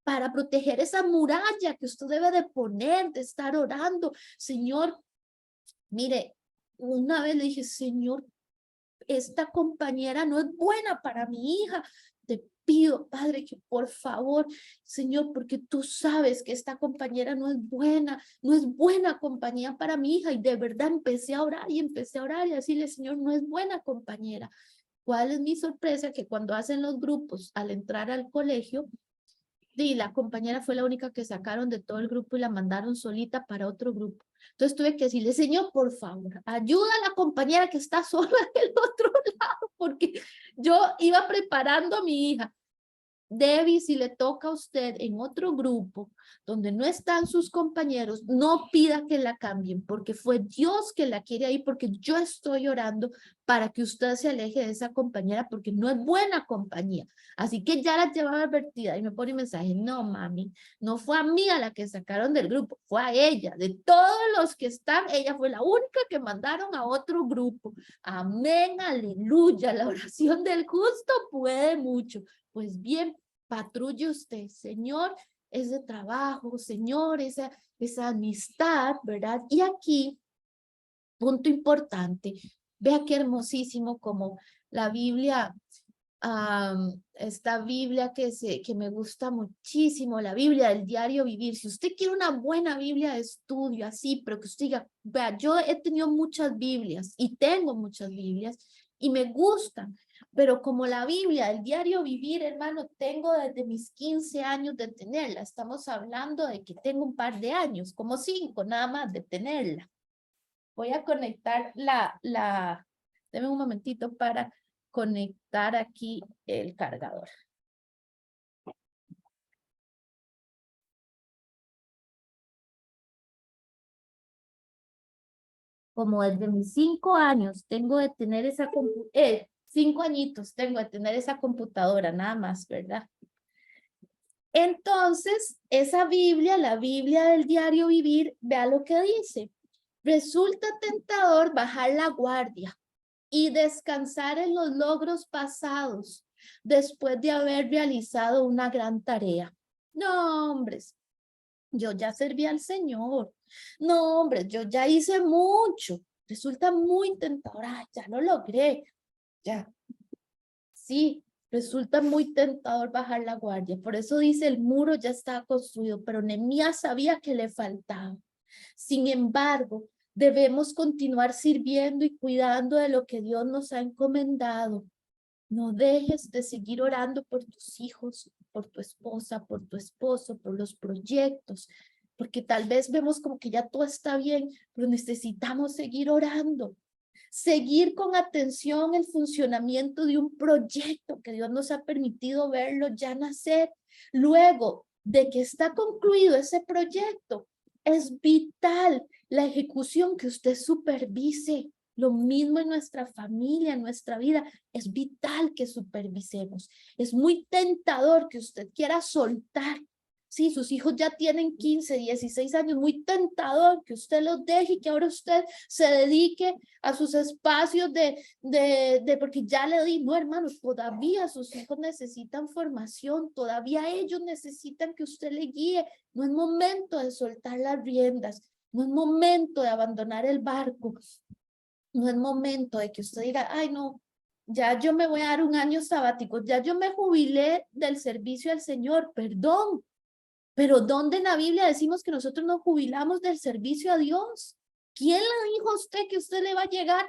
Para proteger esa muralla que usted debe de poner, de estar orando. Señor, mire, una vez le dije, Señor, esta compañera no es buena para mi hija. Te pido, Padre, que por favor, Señor, porque tú sabes que esta compañera no es buena compañía para mi hija. Y de verdad empecé a orar y a decirle, Señor, no es buena compañera. ¿Cuál es mi sorpresa? Que cuando hacen los grupos al entrar al colegio, y la compañera fue la única que sacaron de todo el grupo y la mandaron solita para otro grupo. Entonces tuve que decirle, Señor, por favor, ayuda a la compañera que está sola del otro lado, porque yo iba preparando a mi hija. Debbie, si le toca a usted en otro grupo donde no están sus compañeros, no pida que la cambien, porque fue Dios que la quiere ahí, porque yo estoy orando para que usted se aleje de esa compañera, porque no es buena compañía. Así que ya la llevaba advertida y me pone un mensaje, no mami, no fue a mí a la que sacaron del grupo, fue a ella. De todos los que están, ella fue la única que mandaron a otro grupo. Amén, aleluya, la oración del justo puede mucho. Pues bien, patrulle usted, Señor, ese trabajo, Señor, esa amistad, ¿verdad? Y aquí, punto importante, vea qué hermosísimo como la Biblia, esta Biblia que me gusta muchísimo, la Biblia del diario vivir. Si usted quiere una buena Biblia de estudio, así, pero que usted diga, vea, yo he tenido muchas Biblias y tengo muchas Biblias y me gustan, pero como la Biblia, el diario vivir, hermano, tengo desde mis 15 años de tenerla. Estamos hablando de que tengo un par de años, como 5 nada más de tenerla. Voy a conectar deme un momentito para conectar aquí el cargador. Como desde mis 5 años tengo de tener esa 5 añitos tengo de tener esa computadora, nada más, ¿verdad? Entonces, esa Biblia, la Biblia del diario vivir, vea lo que dice. Resulta tentador bajar la guardia y descansar en los logros pasados después de haber realizado una gran tarea. No, hombres, yo ya serví al Señor. No, hombre, yo ya hice mucho. Resulta muy tentador. Ay, ya lo logré. Ya. Sí, resulta muy tentador bajar la guardia. Por eso dice, el muro ya estaba construido, pero Nehemías sabía que le faltaba. Sin embargo, debemos continuar sirviendo y cuidando de lo que Dios nos ha encomendado. No dejes de seguir orando por tus hijos, por tu esposa, por tu esposo, por los proyectos, porque tal vez vemos como que ya todo está bien, pero necesitamos seguir orando. Seguir con atención el funcionamiento de un proyecto que Dios nos ha permitido verlo ya nacer. Luego de que está concluido ese proyecto, es vital la ejecución que usted supervise. Lo mismo en nuestra familia, en nuestra vida, es vital que supervisemos. Es muy tentador que usted quiera soltar. Sí, sus hijos ya tienen 15, 16 años, muy tentador que usted los deje y que ahora usted se dedique a sus espacios porque ya le di, no hermano, todavía sus hijos necesitan formación, todavía ellos necesitan que usted le guíe. No es momento de soltar las riendas, no es momento de abandonar el barco. No es momento de que usted diga, ay no, ya yo me voy a dar un año sabático, ya yo me jubilé del servicio al Señor, perdón, pero ¿dónde en la Biblia decimos que nosotros nos jubilamos del servicio a Dios? ¿Quién le dijo a usted que usted le va a llegar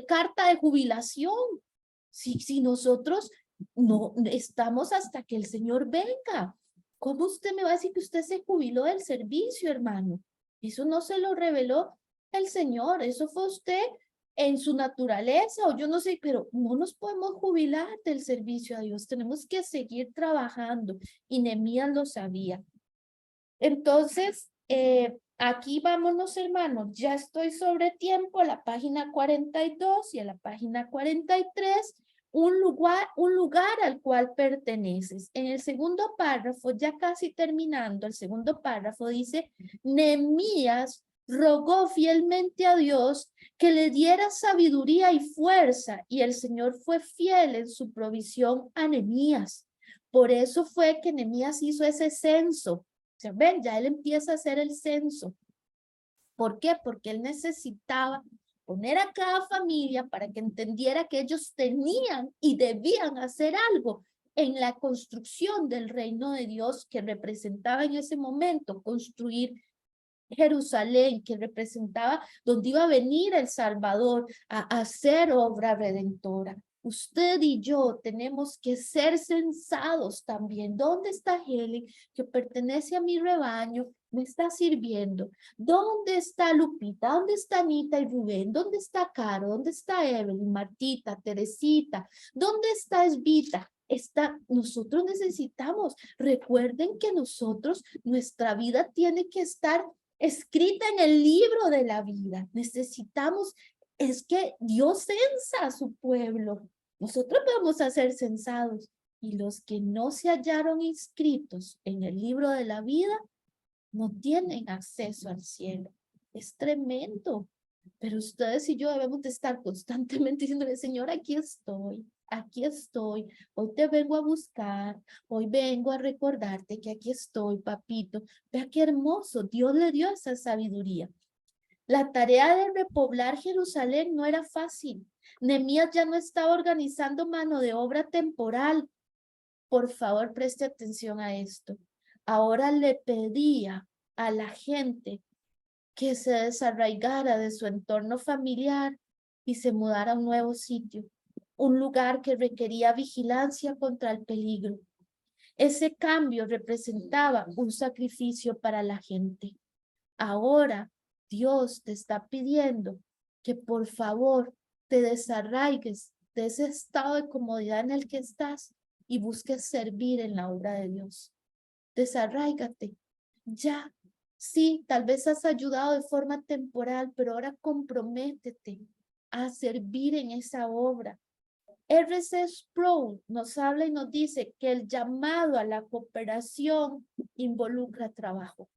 carta de jubilación? Si nosotros no estamos hasta que el Señor venga, ¿cómo usted me va a decir que usted se jubiló del servicio, hermano? Eso no se lo reveló el Señor, eso fue usted en su naturaleza, o yo no sé, pero no nos podemos jubilar del servicio a Dios, tenemos que seguir trabajando, y Nehemías lo sabía. Entonces, aquí vámonos, hermanos, ya estoy sobre tiempo, a la página 42 y a la página 43, un lugar al cual perteneces. En el segundo párrafo, ya casi terminando, el segundo párrafo dice, Nehemías rogó fielmente a Dios que le diera sabiduría y fuerza, y el Señor fue fiel en su provisión a Nehemías. Por eso fue que Nehemías hizo ese censo. O sea, ven, ya él empieza a hacer el censo. ¿Por qué? Porque él necesitaba poner a cada familia para que entendiera que ellos tenían y debían hacer algo en la construcción del reino de Dios que representaba en ese momento construir Jerusalén, que representaba donde iba a venir el Salvador a hacer obra redentora. Usted y yo tenemos que ser censados también. ¿Dónde está Helen, que pertenece a mi rebaño, me está sirviendo? ¿Dónde está Lupita? ¿Dónde está Anita y Rubén? ¿Dónde está Caro? ¿Dónde está Evelyn, Martita, Teresita? ¿Dónde está Esvita? Nosotros necesitamos, recuerden que nosotros, nuestra vida tiene que estar escrita en el libro de la vida. Necesitamos, es que Dios censa a su pueblo. Nosotros vamos a ser censados, y los que no se hallaron inscritos en el libro de la vida no tienen acceso al cielo. Es tremendo. Pero ustedes y yo debemos de estar constantemente diciéndole, Señor, aquí estoy. Hoy te vengo a buscar, hoy vengo a recordarte que aquí estoy, papito. Vea qué hermoso, Dios le dio esa sabiduría. La tarea de repoblar Jerusalén no era fácil. Nehemías ya no estaba organizando mano de obra temporal. Por favor, preste atención a esto. Ahora le pedía a la gente que se desarraigara de su entorno familiar y se mudara a un nuevo sitio, un lugar que requería vigilancia contra el peligro. Ese cambio representaba un sacrificio para la gente. Ahora Dios te está pidiendo que por favor te desarraigues de ese estado de comodidad en el que estás y busques servir en la obra de Dios. Desarráigate ya. Sí, tal vez has ayudado de forma temporal, pero ahora comprométete a servir en esa obra. R.C. Sproul nos habla y nos dice que el llamado a la cooperación involucra trabajo.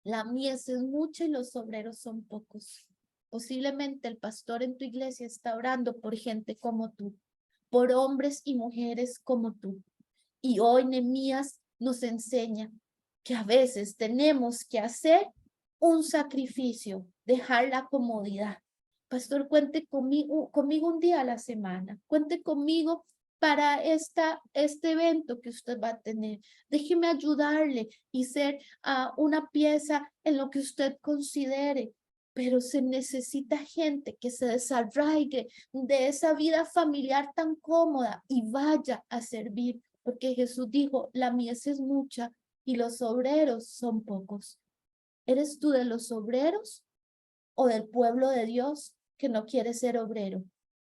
La mies es mucha y los obreros son pocos. Posiblemente el pastor en tu iglesia está orando por gente como tú, por hombres y mujeres como tú. Y hoy Nehemías nos enseña que a veces tenemos que hacer un sacrificio, dejar la comodidad. Pastor, cuente conmigo un día a la semana, cuente conmigo para este evento que usted va a tener. Déjeme ayudarle y ser una pieza en lo que usted considere. Pero se necesita gente que se desarraigue de esa vida familiar tan cómoda y vaya a servir, porque Jesús dijo, la mies es mucha y los obreros son pocos. ¿Eres tú de los obreros o del pueblo de Dios que no quiere ser obrero,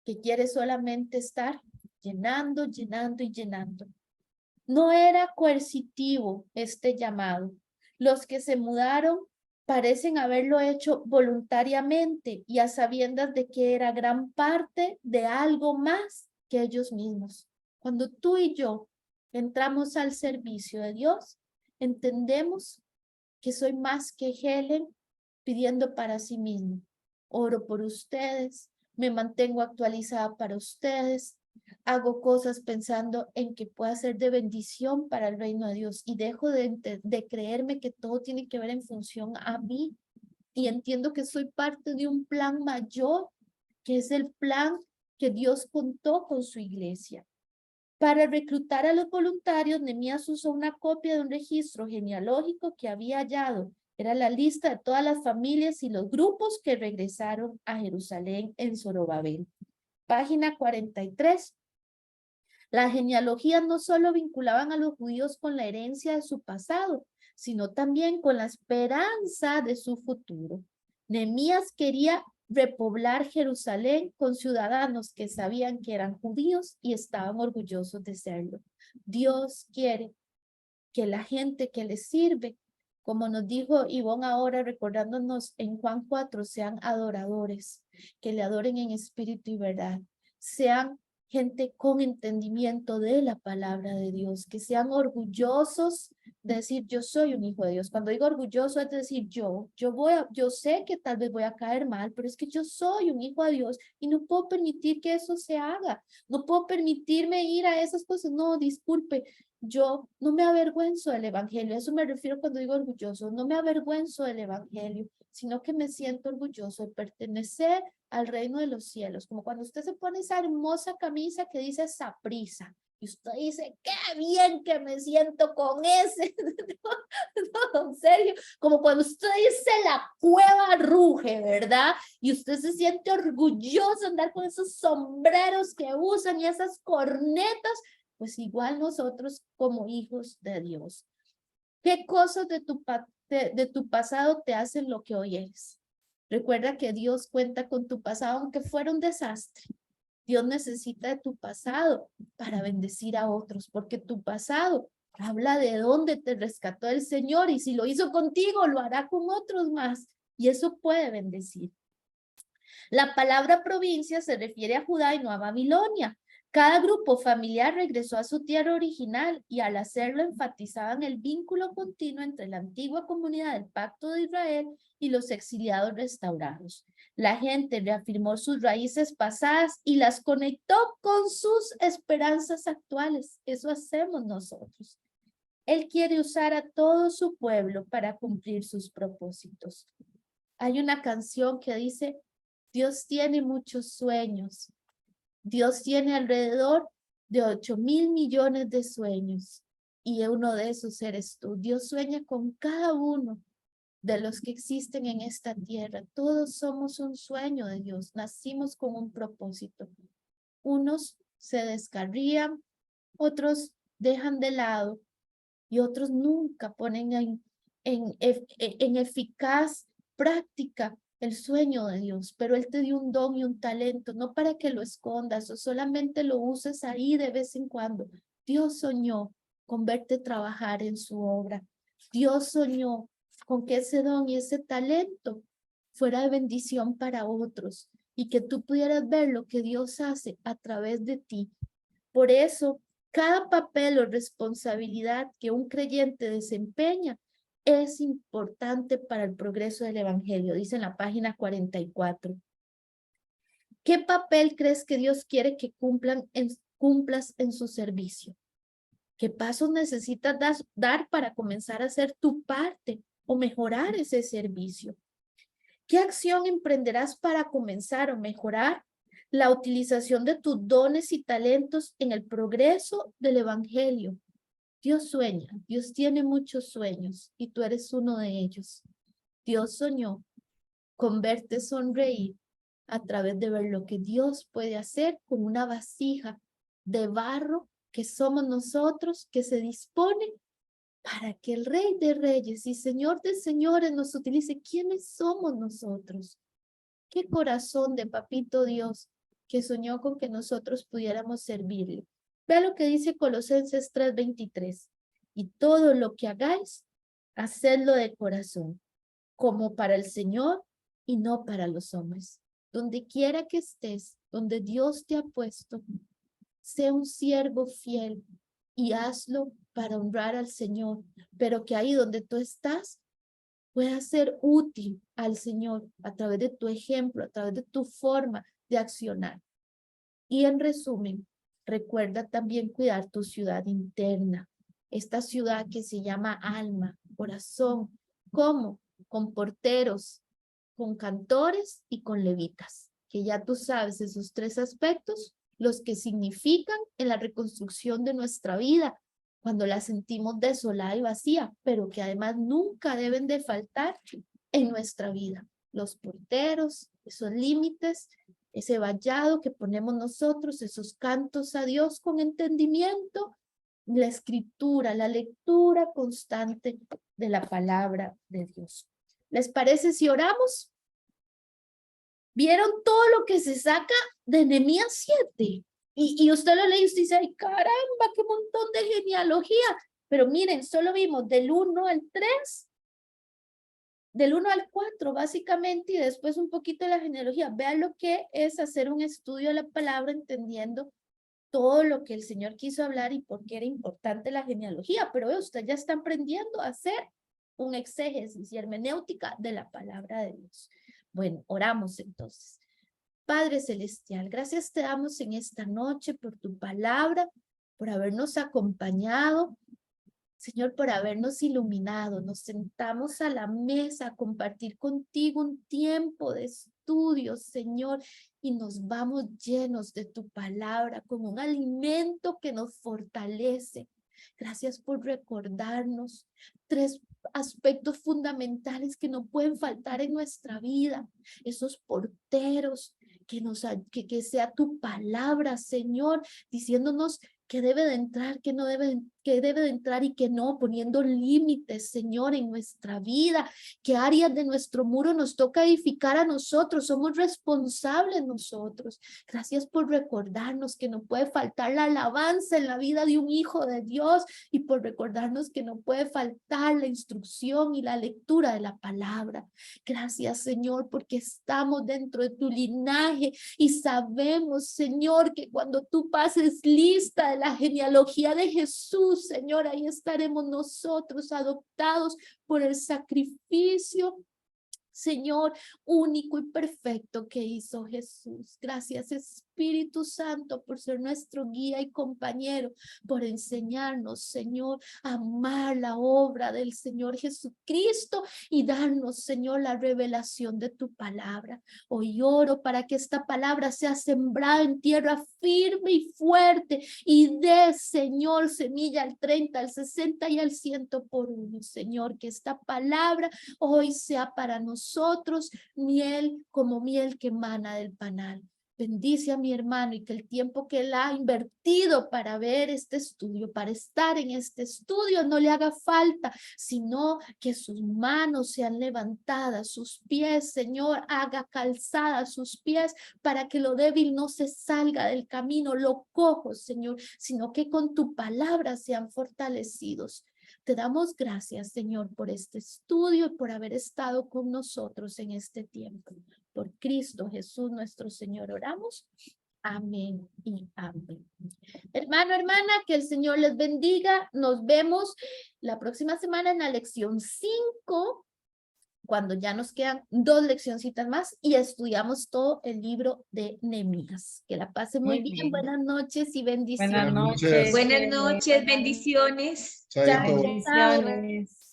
que quiere solamente estar llenando, llenando y llenando? No era coercitivo este llamado. Los que se mudaron parecen haberlo hecho voluntariamente y a sabiendas de que era gran parte de algo más que ellos mismos. Cuando tú y yo entramos al servicio de Dios, entendemos que soy más que Helen pidiendo para sí mismo. Oro por ustedes, me mantengo actualizada para ustedes, hago cosas pensando en que pueda ser de bendición para el reino de Dios y dejo de creerme que todo tiene que ver en función a mí y entiendo que soy parte de un plan mayor, que es el plan que Dios contó con su iglesia. Para reclutar a los voluntarios, Nehemías usó una copia de un registro genealógico que había hallado. Era la lista de todas las familias y los grupos que regresaron a Jerusalén en Zorobabel. Página 43. Las genealogías no solo vinculaban a los judíos con la herencia de su pasado, sino también con la esperanza de su futuro. Nehemías quería repoblar Jerusalén con ciudadanos que sabían que eran judíos y estaban orgullosos de serlo. Dios quiere que la gente que le sirve, como nos dijo Ivonne ahora recordándonos en Juan 4, sean adoradores, que le adoren en espíritu y verdad, sean gente con entendimiento de la palabra de Dios, que sean orgullosos de decir yo soy un hijo de Dios. Cuando digo orgulloso es decir yo sé que tal vez voy a caer mal, pero es que yo soy un hijo de Dios y no puedo permitir que eso se haga. No puedo permitirme ir a esas cosas. No, disculpe, yo no me avergüenzo del evangelio. A eso me refiero cuando digo orgulloso. No me avergüenzo del evangelio, sino que me siento orgulloso de pertenecer al reino de los cielos. Como cuando usted se pone esa hermosa camisa que dice Saprissa y usted dice, qué bien que me siento con ese. No, en serio, como cuando usted dice la cueva ruge, ¿verdad? Y usted se siente orgulloso de andar con esos sombreros que usan y esas cornetas, pues igual nosotros como hijos de Dios. ¿Qué cosas de tu pasado te hacen lo que hoy eres? Recuerda que Dios cuenta con tu pasado aunque fuera un desastre. Dios necesita de tu pasado para bendecir a otros, porque tu pasado habla de dónde te rescató el Señor y si lo hizo contigo, lo hará con otros más y eso puede bendecir. La palabra provincia se refiere a Judá y no a Babilonia. Cada grupo familiar regresó a su tierra original y al hacerlo enfatizaban el vínculo continuo entre la antigua comunidad del Pacto de Israel y los exiliados restaurados. La gente reafirmó sus raíces pasadas y las conectó con sus esperanzas actuales. Eso hacemos nosotros. Él quiere usar a todo su pueblo para cumplir sus propósitos. Hay una canción que dice, Dios tiene muchos sueños. Dios tiene alrededor de 8,000 millones de sueños y uno de esos eres tú. Dios sueña con cada uno de los que existen en esta tierra. Todos somos un sueño de Dios. Nacimos con un propósito. Unos se descarrían, otros dejan de lado y otros nunca ponen en eficaz práctica el sueño de Dios, pero Él te dio un don y un talento, no para que lo escondas o solamente lo uses ahí de vez en cuando. Dios soñó con verte trabajar en su obra. Dios soñó con que ese don y ese talento fuera de bendición para otros y que tú pudieras ver lo que Dios hace a través de ti. Por eso, cada papel o responsabilidad que un creyente desempeña es importante para el progreso del evangelio, dice en la página 44. ¿Qué papel crees que Dios quiere que cumplas en su servicio? ¿Qué pasos necesitas dar para comenzar a hacer tu parte o mejorar ese servicio? ¿Qué acción emprenderás para comenzar o mejorar la utilización de tus dones y talentos en el progreso del evangelio? Dios sueña, Dios tiene muchos sueños y tú eres uno de ellos. Dios soñó con verte sonreír a través de ver lo que Dios puede hacer con una vasija de barro que somos nosotros, que se dispone para que el Rey de Reyes y Señor de Señores nos utilice. ¿Quiénes somos nosotros? Qué corazón de Papito Dios que soñó con que nosotros pudiéramos servirle. Vea lo que dice Colosenses 3:23. Y todo lo que hagáis, hacedlo de corazón, como para el Señor y no para los hombres. Donde quiera que estés, donde Dios te ha puesto, sé un siervo fiel y hazlo para honrar al Señor, pero que ahí donde tú estás puedas ser útil al Señor a través de tu ejemplo, a través de tu forma de accionar. Y en resumen, recuerda también cuidar tu ciudad interna, esta ciudad que se llama alma, corazón. ¿Cómo? Con porteros, con cantores y con levitas, que ya tú sabes esos tres aspectos, los que significan en la reconstrucción de nuestra vida, cuando la sentimos desolada y vacía, pero que además nunca deben de faltar en nuestra vida. Los porteros, esos límites, ese vallado que ponemos nosotros, esos cantos a Dios con entendimiento, la escritura, la lectura constante de la palabra de Dios. ¿Les parece si oramos? ¿Vieron todo lo que se saca de Nehemías 7? Y usted lo lee y usted dice, ay, caramba, qué montón de genealogía. Pero miren, solo vimos del 1 al 3, del 1 al 4, básicamente, y después un poquito de la genealogía. Vean lo que es hacer un estudio de la palabra, entendiendo todo lo que el Señor quiso hablar y por qué era importante la genealogía. Pero usted ya está aprendiendo a hacer un exégesis y hermenéutica de la palabra de Dios. Bueno, oramos entonces. Padre Celestial, gracias te damos en esta noche por tu palabra, por habernos acompañado, Señor, por habernos iluminado. Nos sentamos a la mesa a compartir contigo un tiempo de estudio, Señor, y nos vamos llenos de tu palabra como un alimento que nos fortalece. Gracias por recordarnos 3 aspectos fundamentales que no pueden faltar en nuestra vida. Esos porteros, que sea tu palabra, Señor, diciéndonos que debe de entrar, que no debe, que debe de entrar y que no, poniendo límites, Señor, en nuestra vida, qué áreas de nuestro muro nos toca edificar a nosotros, somos responsables nosotros. Gracias por recordarnos que no puede faltar la alabanza en la vida de un hijo de Dios y por recordarnos que no puede faltar la instrucción y la lectura de la palabra. Gracias, Señor, porque estamos dentro de tu linaje y sabemos, Señor, que cuando tú pases lista de la genealogía de Jesús, Señor, ahí estaremos nosotros adoptados por el sacrificio, Señor, único y perfecto que hizo Jesús. Gracias, Espíritu Santo, por ser nuestro guía y compañero, por enseñarnos, Señor, a amar la obra del Señor Jesucristo y darnos, Señor, la revelación de tu palabra. Hoy oro para que esta palabra sea sembrada en tierra firme y fuerte y dé, Señor, semilla al 30, al 60 y al 100 por uno. Señor, que esta palabra hoy sea para nosotros miel, como miel que emana del panal. Bendice a mi hermano y que el tiempo que él ha invertido para ver este estudio, para estar en este estudio, no le haga falta, sino que sus manos sean levantadas, sus pies, Señor, haga calzada sus pies para que lo débil no se salga del camino, lo cojo, Señor, sino que con tu palabra sean fortalecidos. Te damos gracias, Señor, por este estudio y por haber estado con nosotros en este tiempo. Por Cristo Jesús nuestro Señor oramos. Amén y amén. Hermano, hermana, que el Señor les bendiga. Nos vemos la próxima semana en la lección 5, cuando ya nos quedan 2 leccioncitas más y estudiamos todo el libro de Nehemías. Que la pasen muy bien. Buenas noches y bendiciones. Buenas noches. Buenas noches, bendiciones. Chaito. Chao. Bendiciones.